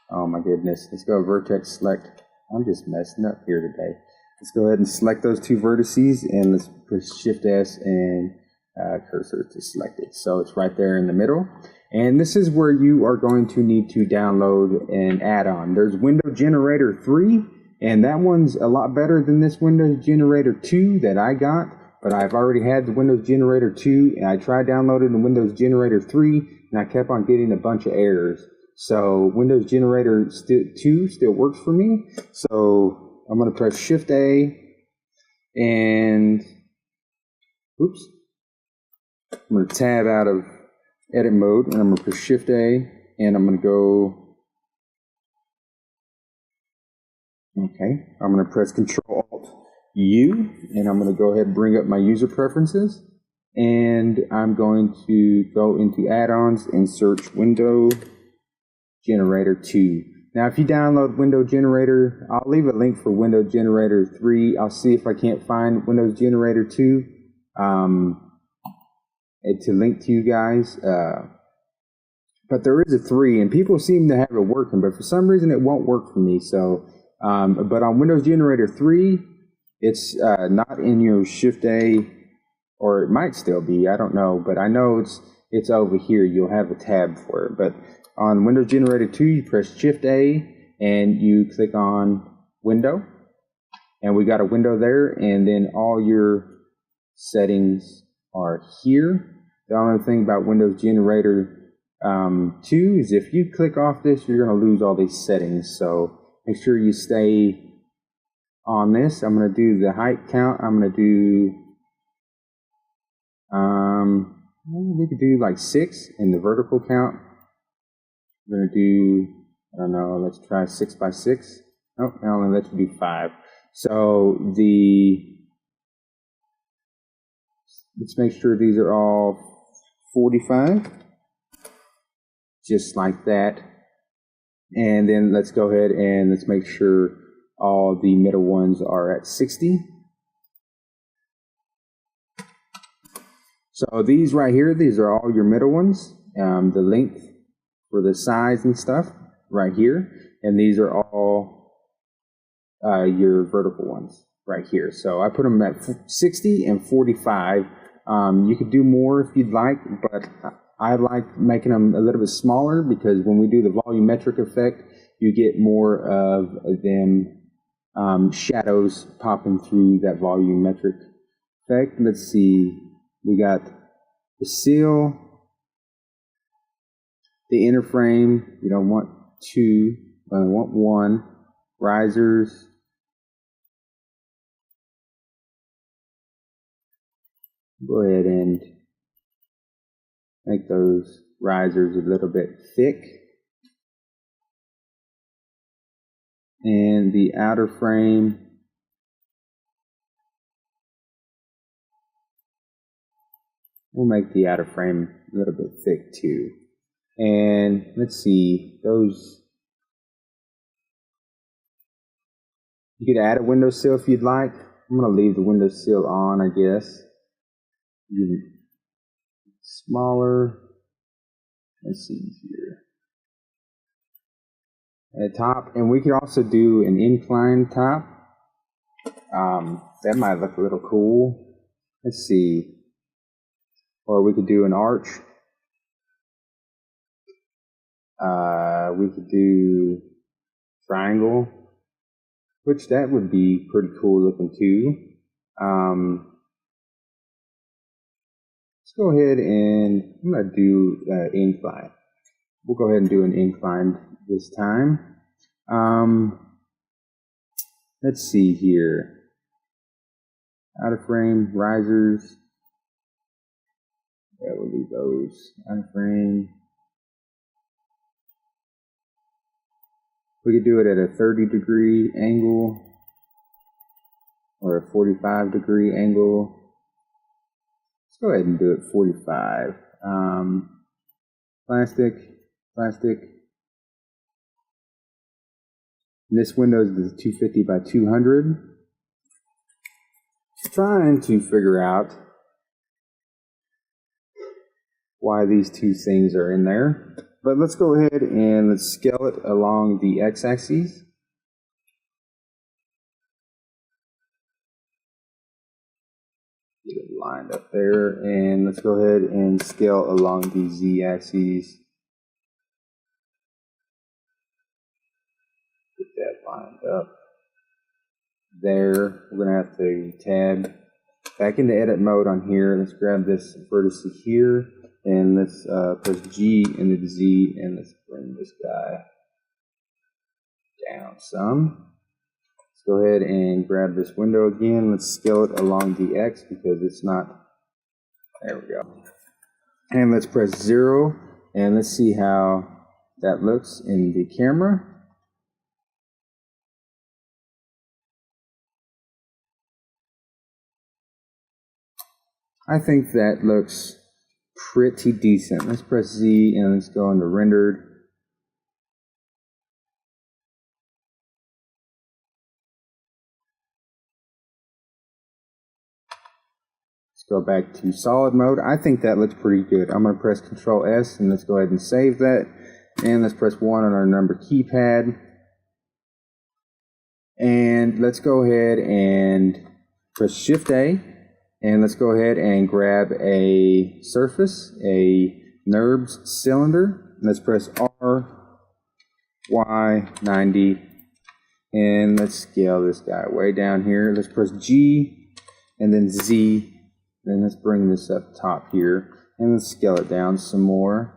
Oh my goodness, let's go vertex select. I'm just messing up here today. Let's go ahead and select those two vertices and let's press Shift S and cursor to selected. So it's right there in the middle. And this is where you are going to need to download an add-on. There's Windows Generator 3, and that one's a lot better than this Windows Generator 2 that I got. But I've already had the Windows Generator 2, and I tried downloading the Windows Generator 3, and I kept on getting a bunch of errors. So Windows Generator 2 still works for me. So I'm going to press Shift A, and oops, I'm going to tab out of edit mode, and I'm going to press Shift A, and I'm going to go, okay, I'm going to press Control Alt U, and I'm going to go ahead and bring up my user preferences, and I'm going to go into add-ons and search Windows Generator 2. Now if you download Windows Generator, I'll leave a link for Windows Generator 3. I'll see if I can't find Windows Generator 2 to link to you guys. But there is a 3, and people seem to have it working, but for some reason it won't work for me. So, but on Windows Generator 3, it's not in your Shift A, or it might still be. I don't know, but I know it's over here. You'll have a tab for it. But on Windows Generator 2, you press Shift A and you click on Window, and we got a window there, and then all your settings are here. The only thing about Windows Generator 2 is if you click off this, you're going to lose all these settings. So make sure you stay on this. I'm going to do the height count. I'm going to do, we could do like 6 in the vertical count. I'm going to do, I don't know, let's try 6 by 6. Nope, I only let you do 5. So let's make sure these are all 45, just like that. And then let's go ahead and let's make sure all the middle ones are at 60. So these right here, these are all your middle ones. The length for the size and stuff right here. And these are all your vertical ones right here. So I put them at 60 and 45. You could do more if you'd like, but I like making them a little bit smaller because when we do the volumetric effect, you get more of them shadows popping through that volumetric effect. Let's see, we got the seal, the inner frame, you don't want 2, you only want 1, risers, go ahead and make those risers a little bit thick. And the outer frame, we'll make the outer frame a little bit thick too. And let's see, those, you could add a windowsill if you'd like. I'm going to leave the windowsill on, I guess. Smaller. Let's see here. At the top, and we could also do an incline top. That might look a little cool. Let's see. Or we could do an arch. We could do triangle. which that would be pretty cool looking too. Let's go ahead and I'm going to do incline. We'll go ahead and do an incline this time. Let's see here. Out of frame, risers. Yeah, we'll do those. Out of frame. We could do it at a 30-degree angle or a 45-degree angle. Let's go ahead and do it 45. Plastic. This window is the 250 by 200. Trying to figure out why these two things are in there. But let's go ahead and let's scale it along the x-axis. Get it lined up there, and let's go ahead and scale along the z-axis. Get that lined up. There, we're going to have to tab back into edit mode on here. Let's grab this vertex here, and let's press G into the Z, and let's bring this guy down some. Let's go ahead and grab this window again. Let's scale it along the X because it's not, there we go. And let's press 0, and let's see how that looks in the camera. I think that looks pretty decent. Let's press Z and let's go into rendered. Let's go back to solid mode. I think that looks pretty good. I'm going to press Control S and let's go ahead and save that. And let's press 1 on our number keypad. And let's go ahead and press Shift A. And let's go ahead and grab a surface, a NURBS cylinder. Let's press R, Y, 90. And let's scale this guy way down here. Let's press G and then Z. Then let's bring this up top here. And let's scale it down some more.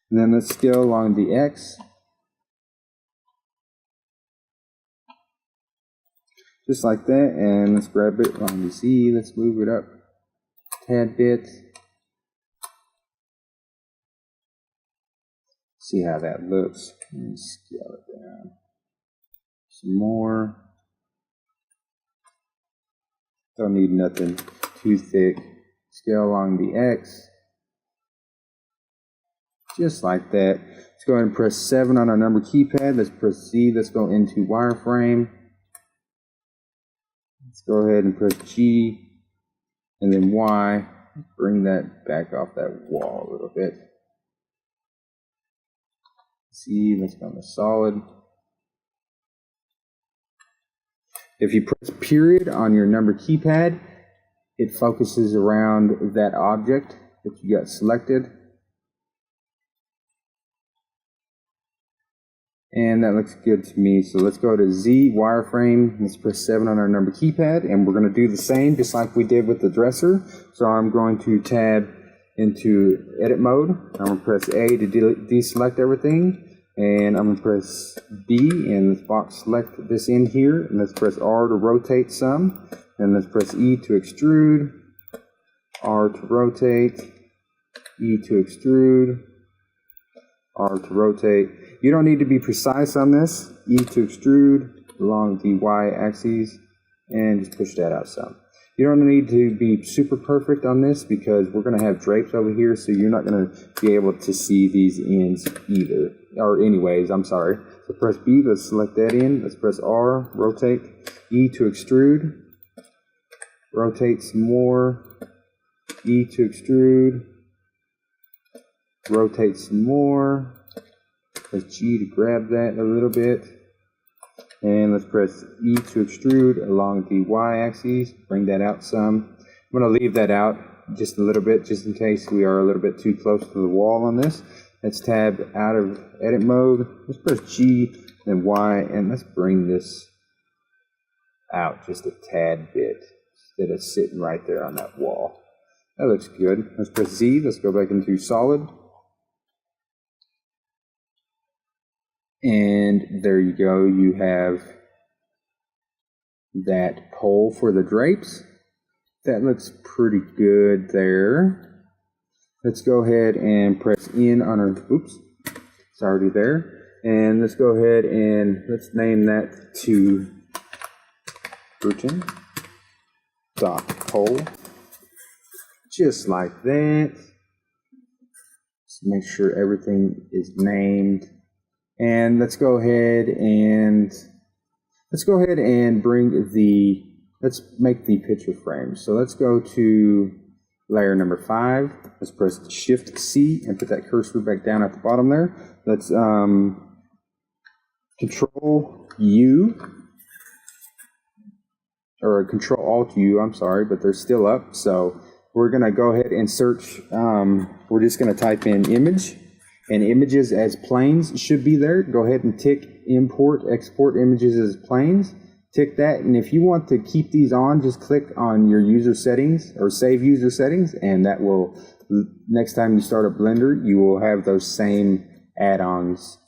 And then let's scale along the X. Just like that, and let's grab it on the Z, let's move it up a tad bit. See how that looks. And scale it down some more. Don't need nothing too thick. Scale along the X. Just like that. Let's go ahead and press 7 on our number keypad. Let's press Z, let's go into wireframe. Let's go ahead and press G and then Y. Bring that back off that wall a little bit. C, let's go to solid. If you press period on your number keypad, it focuses around that object that you got selected. And that looks good to me. So let's go to Z, wireframe. Let's press 7 on our number keypad. And we're going to do the same just like we did with the dresser. So I'm going to tab into edit mode. I'm going to press A to deselect everything. And I'm going to press B and let's box select this in here. And let's press R to rotate some. And let's press E to extrude. R to rotate. E to extrude. R to rotate. You don't need to be precise on this. E to extrude along the Y axis and just push that out some. You don't need to be super perfect on this because we're going to have drapes over here, so you're not going to be able to see these ends either. Or anyways, I'm sorry. So press B, let's select that in. Let's press R, rotate. E to extrude. Rotate some more. E to extrude. Rotate some more. Press G to grab that a little bit. And let's press E to extrude along the Y axis. Bring that out some. I'm going to leave that out just a little bit just in case we are a little bit too close to the wall on this. Let's tab out of edit mode. Let's press G, then Y, and let's bring this out just a tad bit instead of sitting right there on that wall. That looks good. Let's press Z. Let's go back into solid. And there you go. You have that pole for the drapes. That looks pretty good there. Let's go ahead and press in on our, oops, it's already there. And let's go ahead and let's name that to curtain dot pole. Just like that. Just make sure everything is named. And let's go ahead and bring the, let's make the picture frame. So let's go to layer number 5. Let's press Shift C and put that cursor back down at the bottom there. Let's Control U, or Control Alt U, I'm sorry, but they're still up. So we're gonna go ahead and search, we're just gonna type in image, and images as planes should be there. Go ahead and tick import, export images as planes. Tick that, and if you want to keep these on, just click on your user settings or save user settings, and that will, next time you start up Blender, you will have those same add-ons.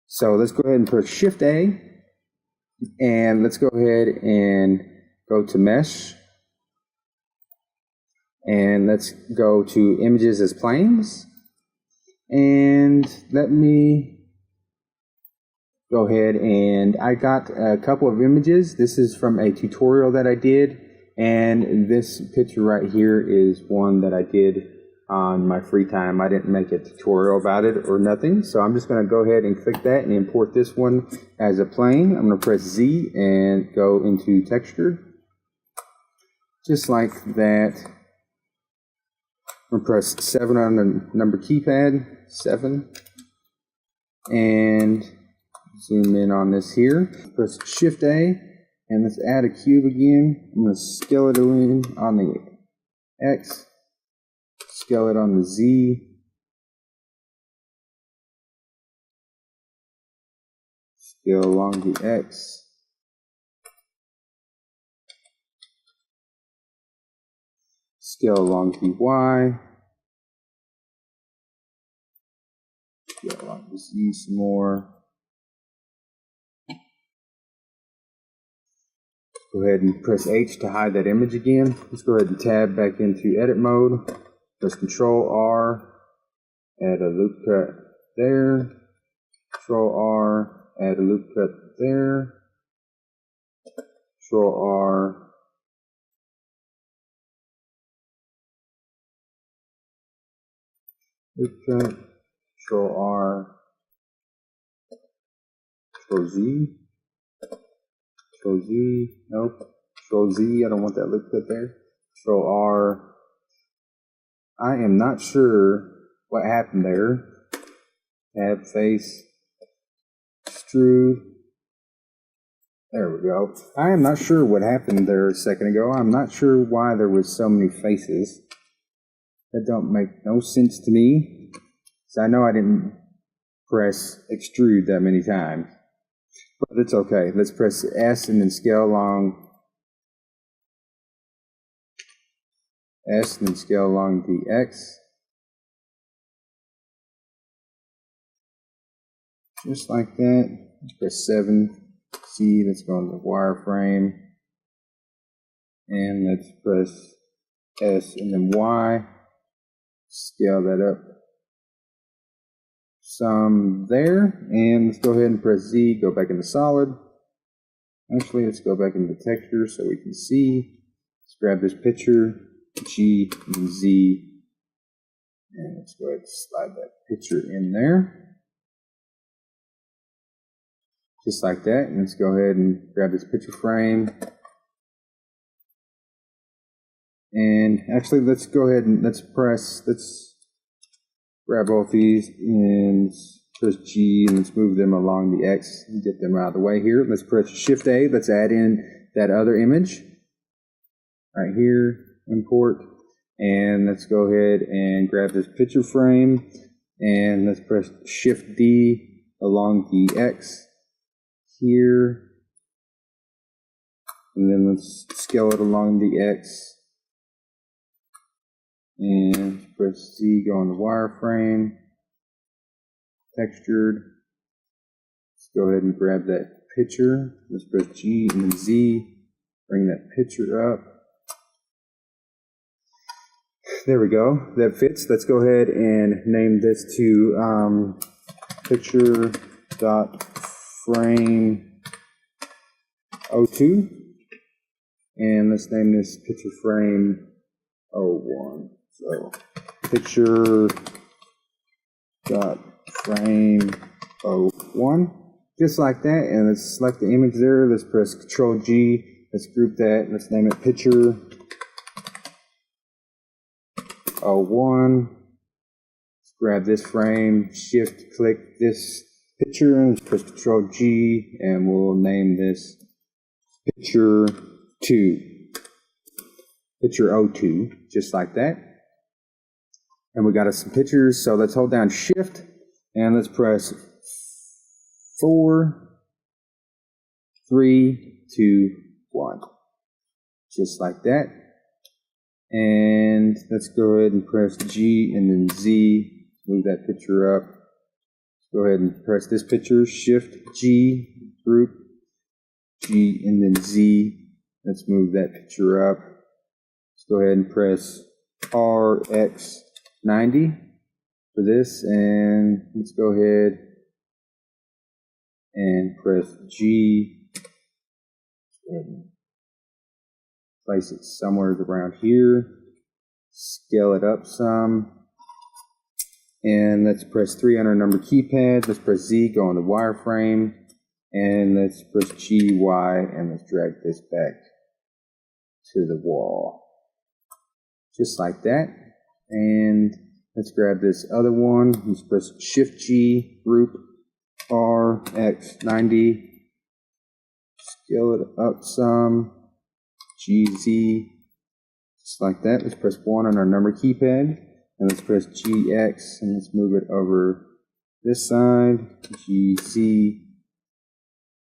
So let's go ahead and press Shift A, and let's go ahead and go to Mesh, and let's go to images as planes, and let me go ahead, and I got a couple of images. This is from a tutorial that I did, and this picture right here is one that I did on my free time. I didn't make a tutorial about it or nothing, so I'm just going to go ahead and click that and import this one as a plane. I'm going to press Z and go into texture, just like that. I'm going to press 7 on the number keypad, 7, and zoom in on this here. Press Shift A, and let's add a cube again. I'm going to scale it in on the X, scale it on the Z, scale along the X, scale along the Y, scale along the Z some more. Go ahead and press H to hide that image again. Let's go ahead and tab back into edit mode. Press Control R, add a loop cut there. Control R, add a loop cut there. Control R, loop cut. Control R, Control Z. Control Z, nope. Control Z, I don't want that loop cut there. Control R. I am not sure what happened there. Tab face, extrude. There we go. I am not sure what happened there a second ago. I'm not sure why there was so many faces. That don't make no sense to me. So I know I didn't press extrude that many times. But it's okay. Let's press S and then scale along S and then scale along the X. Just like that. Let's press 7. C, let's go on the wireframe. And let's press S and then Y. Scale that up some there, and let's go ahead and press Z, go back into solid. Actually, let's go back into texture so we can see. Let's grab this picture, G and Z, and let's go ahead and slide that picture in there. Just like that, and let's go ahead and grab this picture frame. And actually, let's go ahead and let's grab both these and press G, and let's move them along the X and get them out of the way here. Let's press Shift A. Let's add in that other image right here, import, and let's go ahead and grab this picture frame and let's press Shift D along the X here, and then let's scale it along the X, and press Z, go on the wireframe, textured. Let's go ahead and grab that picture. Let's press G and then Z, bring that picture up. There we go, that fits. Let's go ahead and name this to picture dot frame 02, and let's name this picture frame 01. So picture dot frame 01, just like that. And let's select the image there. Let's press Control G. Let's group that. Let's name it picture 01. Let's grab this frame, shift click this picture, and let's press Control G, and we'll name this picture 2. Picture 02, just like that. And we got us some pictures, so let's hold down Shift and let's press 4, 3, 2, 1. Just like that. And let's go ahead and press G and then Z, move that picture up. Go ahead and press this picture, Shift G, group, G and then Z. Let's move that picture up. Let's go ahead and press RX90 for this, and let's go ahead and press G and place it somewhere around here. Scale it up some, and let's press 3 on our number keypad. Let's press Z, go on the wireframe, and let's press G, Y, and let's drag this back to the wall. Just like that. And let's grab this other one. Let's press Shift G, group RX90. Scale it up some. GZ. Just like that. Let's press 1 on our number keypad. And let's press GX, and let's move it over this side. GZ.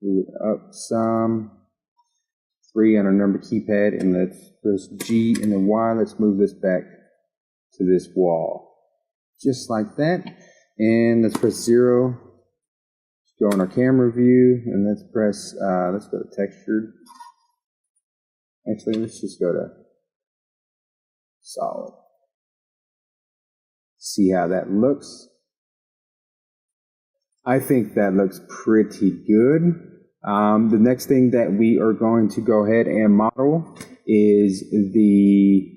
Move it up some. 3 on our number keypad, and let's press G and then Y. Let's move this back to this wall. Just like that. And let's press 0. Let's go on our camera view, and let's press, let's go to textured. Actually, let's just go to solid. See how that looks. I think that looks pretty good. The next thing that we are going to go ahead and model is the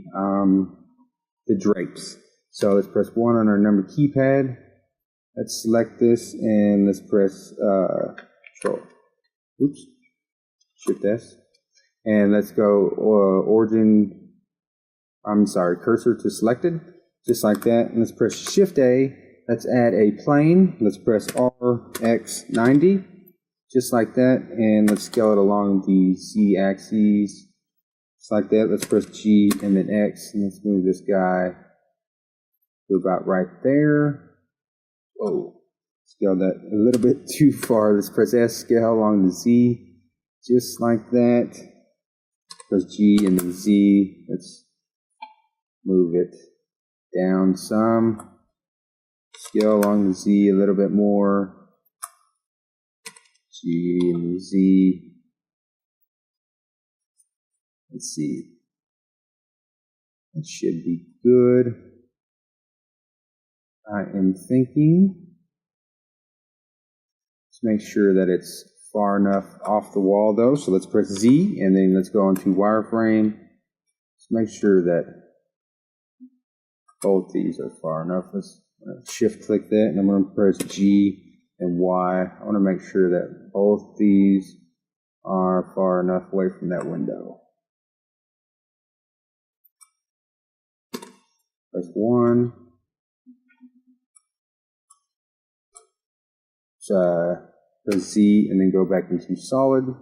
drapes. So let's press 1 on our number keypad. Let's select this and let's press Control. Oops. Shift S. And let's go cursor to selected. Just like that. And let's press Shift A. Let's add a plane. Let's press RX90. Just like that, and let's scale it along the Z axis. Just like that. Let's press G and then X, and let's move this guy to about right there. Whoa, scale that a little bit too far. Let's press S, scale along the Z, just like that. Press G and then Z. Let's move it down some. Scale along the Z a little bit more. G and Z. Let's see. It should be good. I am thinking. Let's make sure that it's far enough off the wall though. So let's press Z and then let's go into wireframe. Let's make sure that both these are far enough. Let's shift click that, and I'm going to press G and Y. I want to make sure that both these are far enough away from that window. Press 1. Press Z and then go back into solid.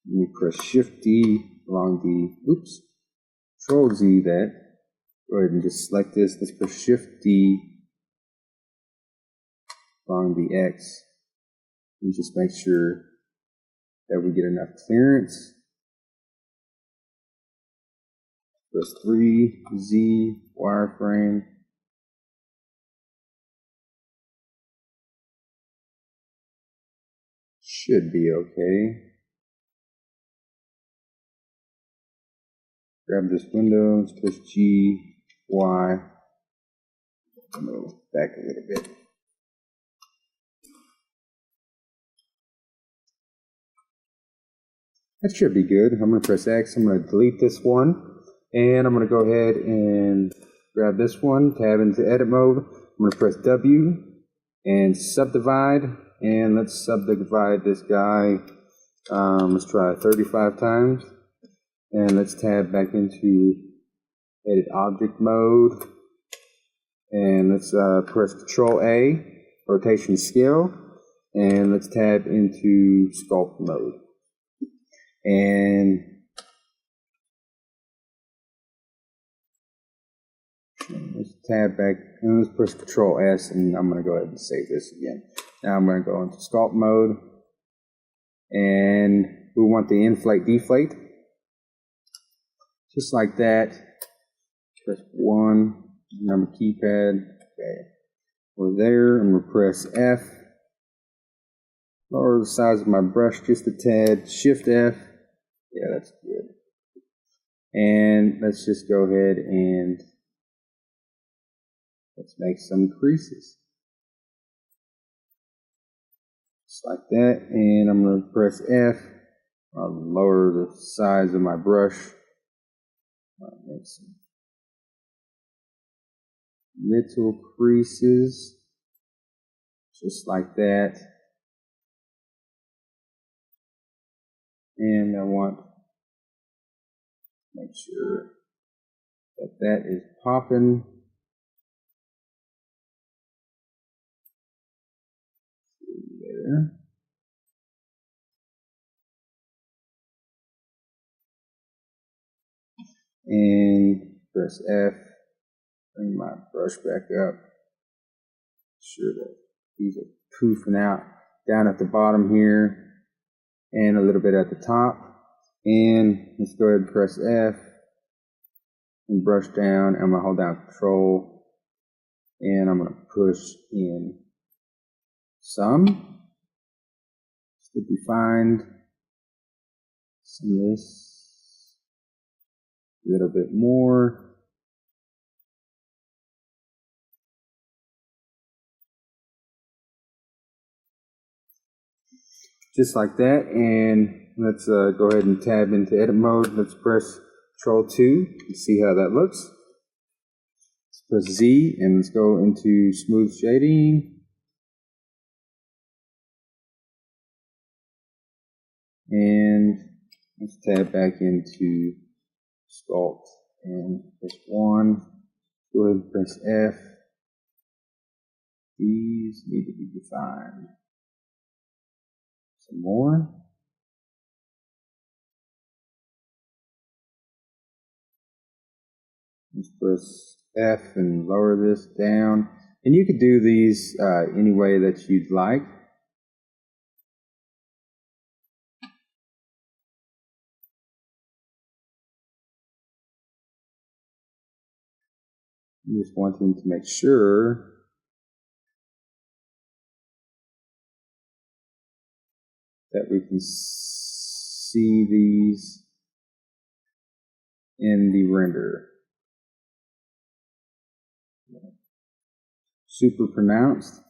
Let me press Shift D along the, Control Z that. Go ahead and just select this. Let's press Shift D along the X and just make sure that we get enough clearance. Press 3, Z, wireframe. Should be okay. Grab this window, let's push G, Y. Move back a little bit. That should be good. I'm going to press X. I'm going to delete this one. And I'm going to go ahead and grab this one, tab into edit mode. I'm going to press W and subdivide. And let's subdivide this guy. Let's try 35 times. And let's tab back into edit object mode. And let's press Control A, rotation scale. And let's tab into sculpt mode. And let's tab back and let's press Control S, and I'm going to go ahead and save this again. Now I'm going to go into sculpt mode, and we want the inflate deflate, just like that. Press 1, number keypad. Okay, we're there, and we'll press F. Lower the size of my brush just a tad. Shift F. Yeah, that's good. And let's just go ahead and let's make some creases. Just like that. And I'm going to press F. I'll lower the size of my brush. I'll make some little creases. Just like that. And I want to make sure that that is popping. There. And press F, bring my brush back up. Sure that these are poofing out down at the bottom here and a little bit at the top. And let's go ahead and press F and brush down. I'm going to hold down Control and I'm going to push in some. To define some of this, a little bit more. Just like that, and let's go ahead and tab into edit mode. Let's press Control 2 and see how that looks. Let's press Z and let's go into smooth shading. And let's tab back into sculpt and press 1. Go ahead and press F. These need to be defined. Some more. Let's press F and lower this down. And you could do these any way that you'd like. I'm just wanting to make sure that we can see these in the render. Super pronounced.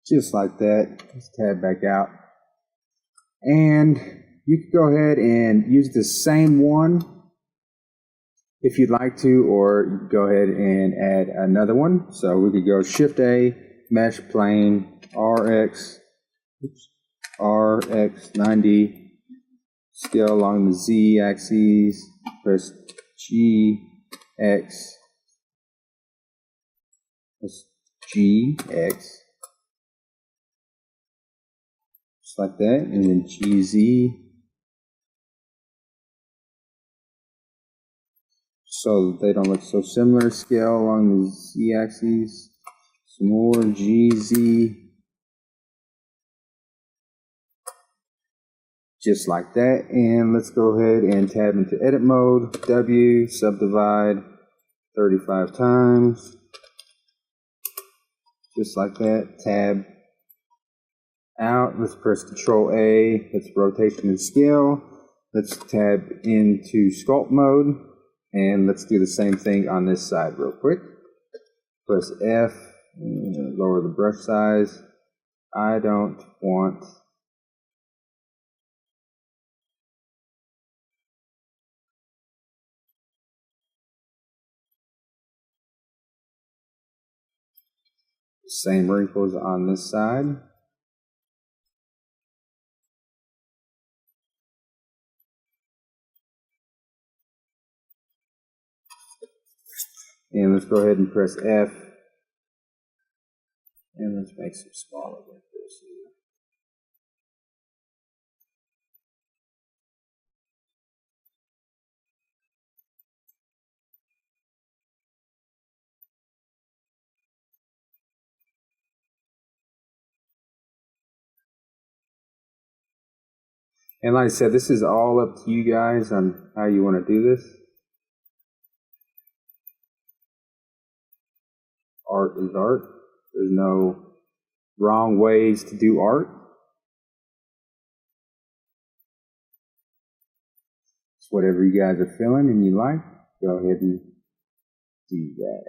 just like that. Let's tab back out. And you can go ahead and use the same one if you'd like to, or go ahead and add another one. So we could go Shift A, Mesh Plane, RX 90, scale along the Z axis, press GX, just like that, and then GZ, so that they don't look so similar. Scale along the Z axis, some more GZ, just like that. And let's go ahead and tab into edit mode, W, subdivide 35 times, just like that. Tab out, let's press Control A, let's rotation and scale. Let's tab into sculpt mode, and let's do the same thing on this side real quick. Press F, lower the brush size. I don't want the same wrinkles on this side. And let's go ahead and press F. And let's make some smaller wrinkles here. And like I said, this is all up to you guys on how you want to do this. Art is art. There's no wrong ways to do art. It's whatever you guys are feeling and you like. Go ahead and do that.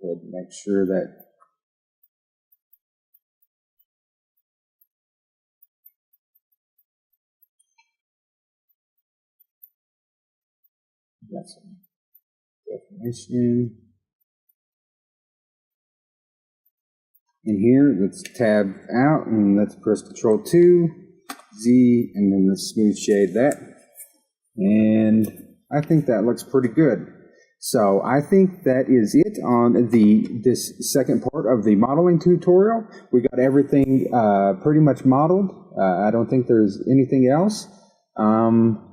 Go ahead and make sure that you got some definition. In here, let's tab out and let's press Control 2, Z, and then let's smooth shade that. And I think that looks pretty good. So I think that is it on this second part of the modeling tutorial. We got everything pretty much modeled. I don't think there's anything else.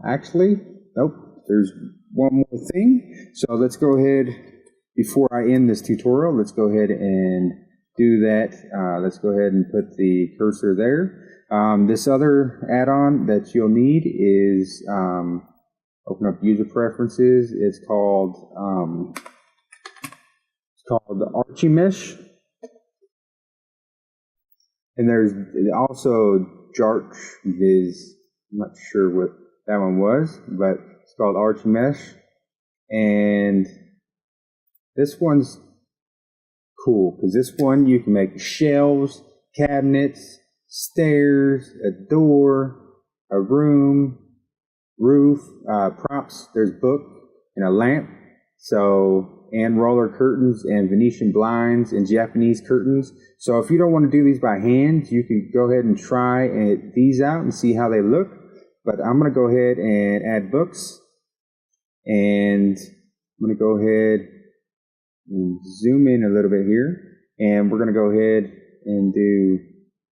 Actually, nope, there's one more thing. So let's go ahead, before I end this tutorial, let's go ahead and do that. Let's go ahead and put the cursor there. This other add-on that you'll need is open up user preferences. It's called the Archimesh, and there's also JarchViz. I'm not sure what that one was, but it's called Archimesh, and this one's cool because this one you can make shelves, cabinets, stairs, a door, a room, roof, props. There's book and a lamp. So, and roller curtains and Venetian blinds and Japanese curtains. So if you don't want to do these by hand, you can go ahead and try these out and see how they look. But I'm going to go ahead and add books, and I'm going to go ahead and zoom in a little bit here, and we're going to go ahead and do,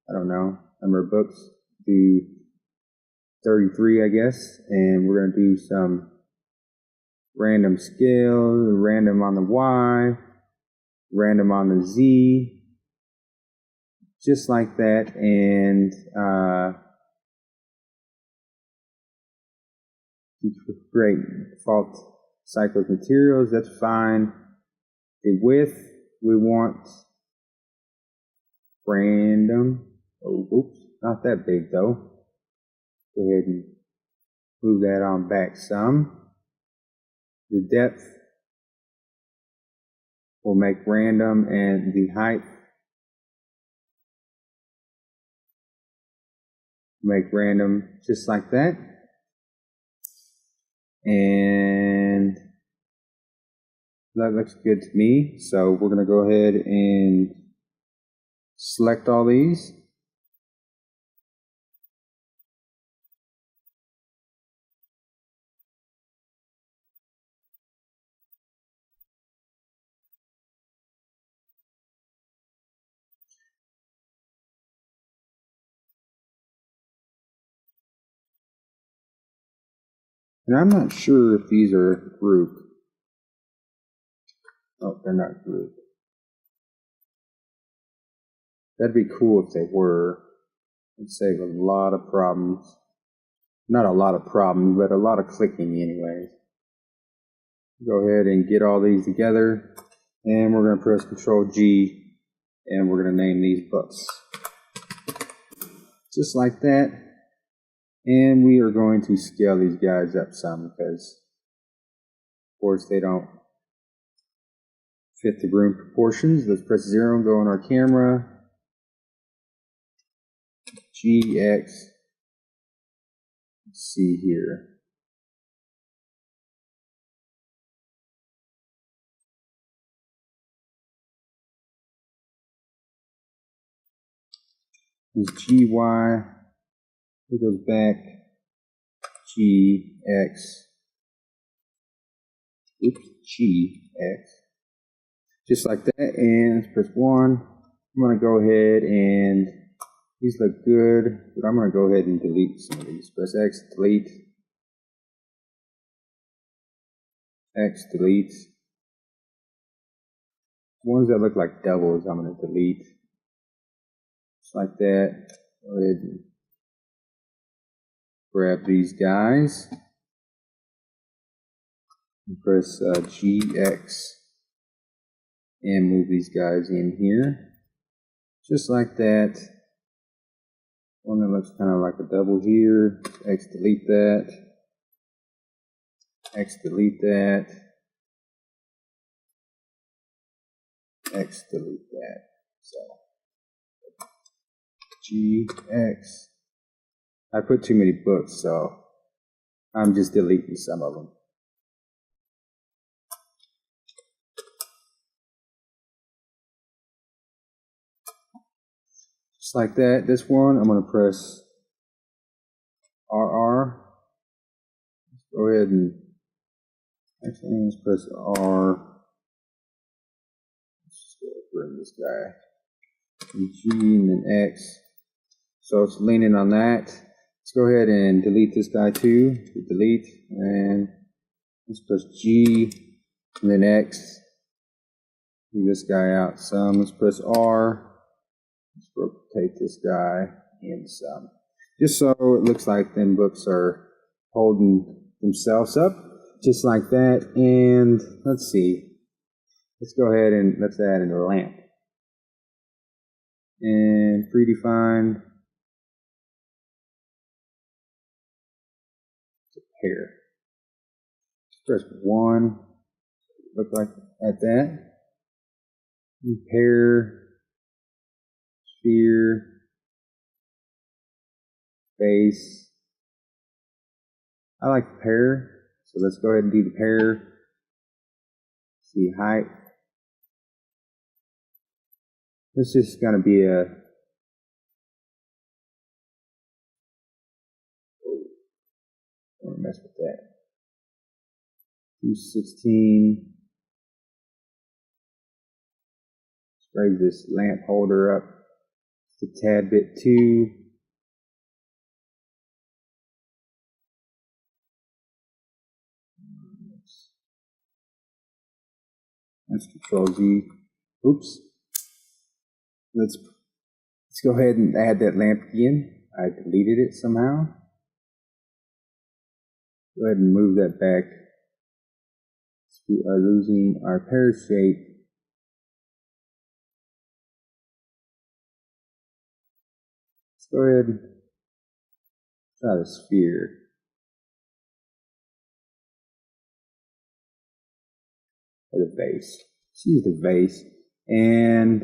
I don't know, number of books, do 33, I guess, and we're going to do some random scale, random on the Y, random on the Z, just like that. And great, default cyclic materials, that's fine. The width, we want random. Oh, oops, not that big though. Go ahead and move that on back some. The depth, We'll make random and the height. Make random just like that. And that looks good to me. So we're going to go ahead and select all these. And I'm not sure if these are grouped. Oh, they're not grouped. That'd be cool if they were. It'd save a lot of problems. Not a lot of problems, but a lot of clicking anyways. Go ahead and get all these together. And we're going to press Control G. And we're going to name these books. Just like that. And we are going to scale these guys up some because, of course, they don't fit the room proportions. Let's press 0 and go on our camera. GX. Let's see here. This GY. It goes back. GX. Oops, GX. Just like that. And let's press 1. I'm going to go ahead and these look good, but I'm going to go ahead and delete some of these. Press X, delete. X, delete. Ones that look like doubles, I'm going to delete. Just like that. Go ahead and grab these guys. And press GX and move these guys in here. Just like that. One that looks kind of like a double here. X, delete that. X, delete that. X, delete that. So, GX. I put too many books, so I'm just deleting some of them. Just like that. This one, I'm going to press RR. Let's go ahead and actually let's press R. Let's just go bring this guy. And G and then X. So it's leaning on that. Let's go ahead and delete this guy too. Delete. And let's press G and then X. Move this guy out some. Let's press R. Let's rotate this guy in some. Just so it looks like them books are holding themselves up. Just like that. And let's see. Let's go ahead and let's add in a lamp. And predefine. Pair. Press 1. Look like at that. Pair. Sphere. Base. I like the pair, so let's go ahead and do the pair. See height. This is going to be a I don't mess with that. 216. Let's raise this lamp holder up just a tad bit too. Let's Control Z. Oops. Let's go ahead and add that lamp again. I deleted it somehow. Go ahead and move that back. We are losing our pear shape. Let's go ahead and try the sphere. Or the base. let's use the vase. And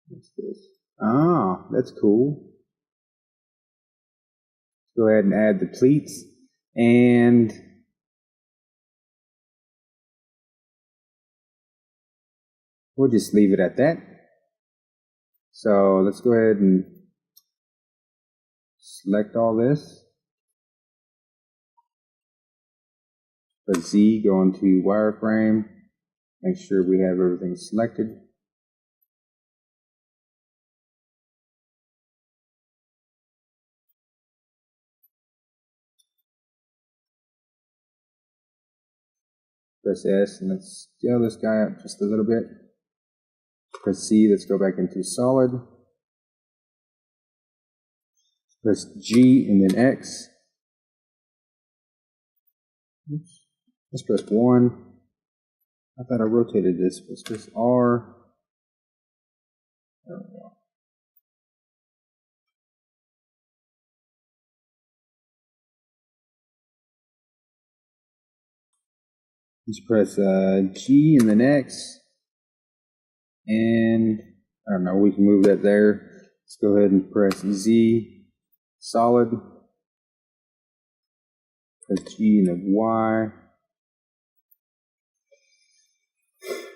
what's this? Ah, that's cool. Let's go ahead and add the pleats, and we'll just leave it at that. So let's go ahead and select all this. Press Z, go into wireframe, make sure we have everything selected. Press S and let's scale this guy up just a little bit. Press C, let's go back into solid. Press G and then X. Oops. Let's press 1. I thought I rotated this. Let's press R. There we go. Let's press G and then X. And I don't know, we can move that there. Let's go ahead and press Z, solid. Press G and then Y.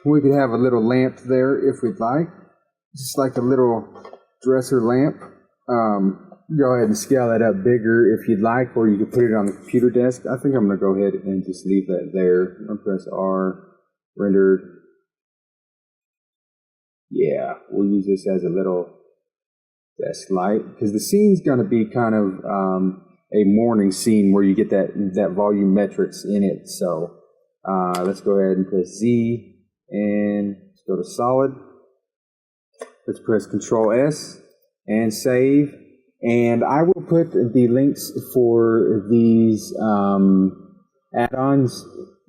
We could have a little lamp there if we'd like, just like a little dresser lamp. Go ahead and scale that up bigger if you'd like, or you could put it on the computer desk. I think I'm going to go ahead and just leave that there. I'll press R, rendered. Yeah, we'll use this as a little desk light, because the scene's going to be kind of a morning scene where you get that volume metrics in it. So let's go ahead and press Z, and let's go to solid. Let's press Control S and save. And I will put the links for these add-ons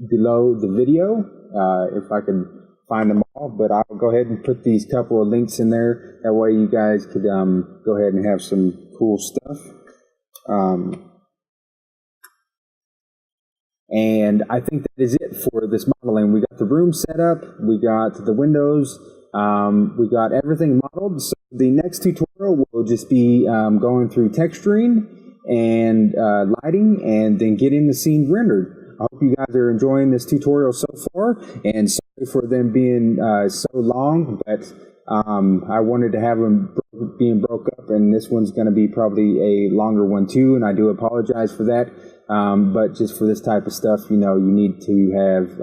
below the video if I can find them all, but I'll go ahead and put these couple of links in there. That way you guys could go ahead and have some cool stuff. And I think that is it for this modeling. We got the room set up, we got the windows, we got everything modeled. So the next tutorial will just be going through texturing and lighting, and then getting the scene rendered. I hope you guys are enjoying this tutorial so far, and sorry for them being so long, but I wanted to have them being broke up, and this one's going to be probably a longer one too, and I do apologize for that. But just for this type of stuff, you know, you need to have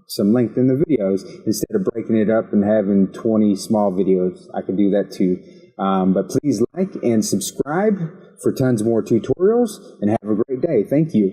some length in the videos instead of breaking it up and having 20 small videos. I can do that too. But please like and subscribe for tons more tutorials, and have a great day. Thank you.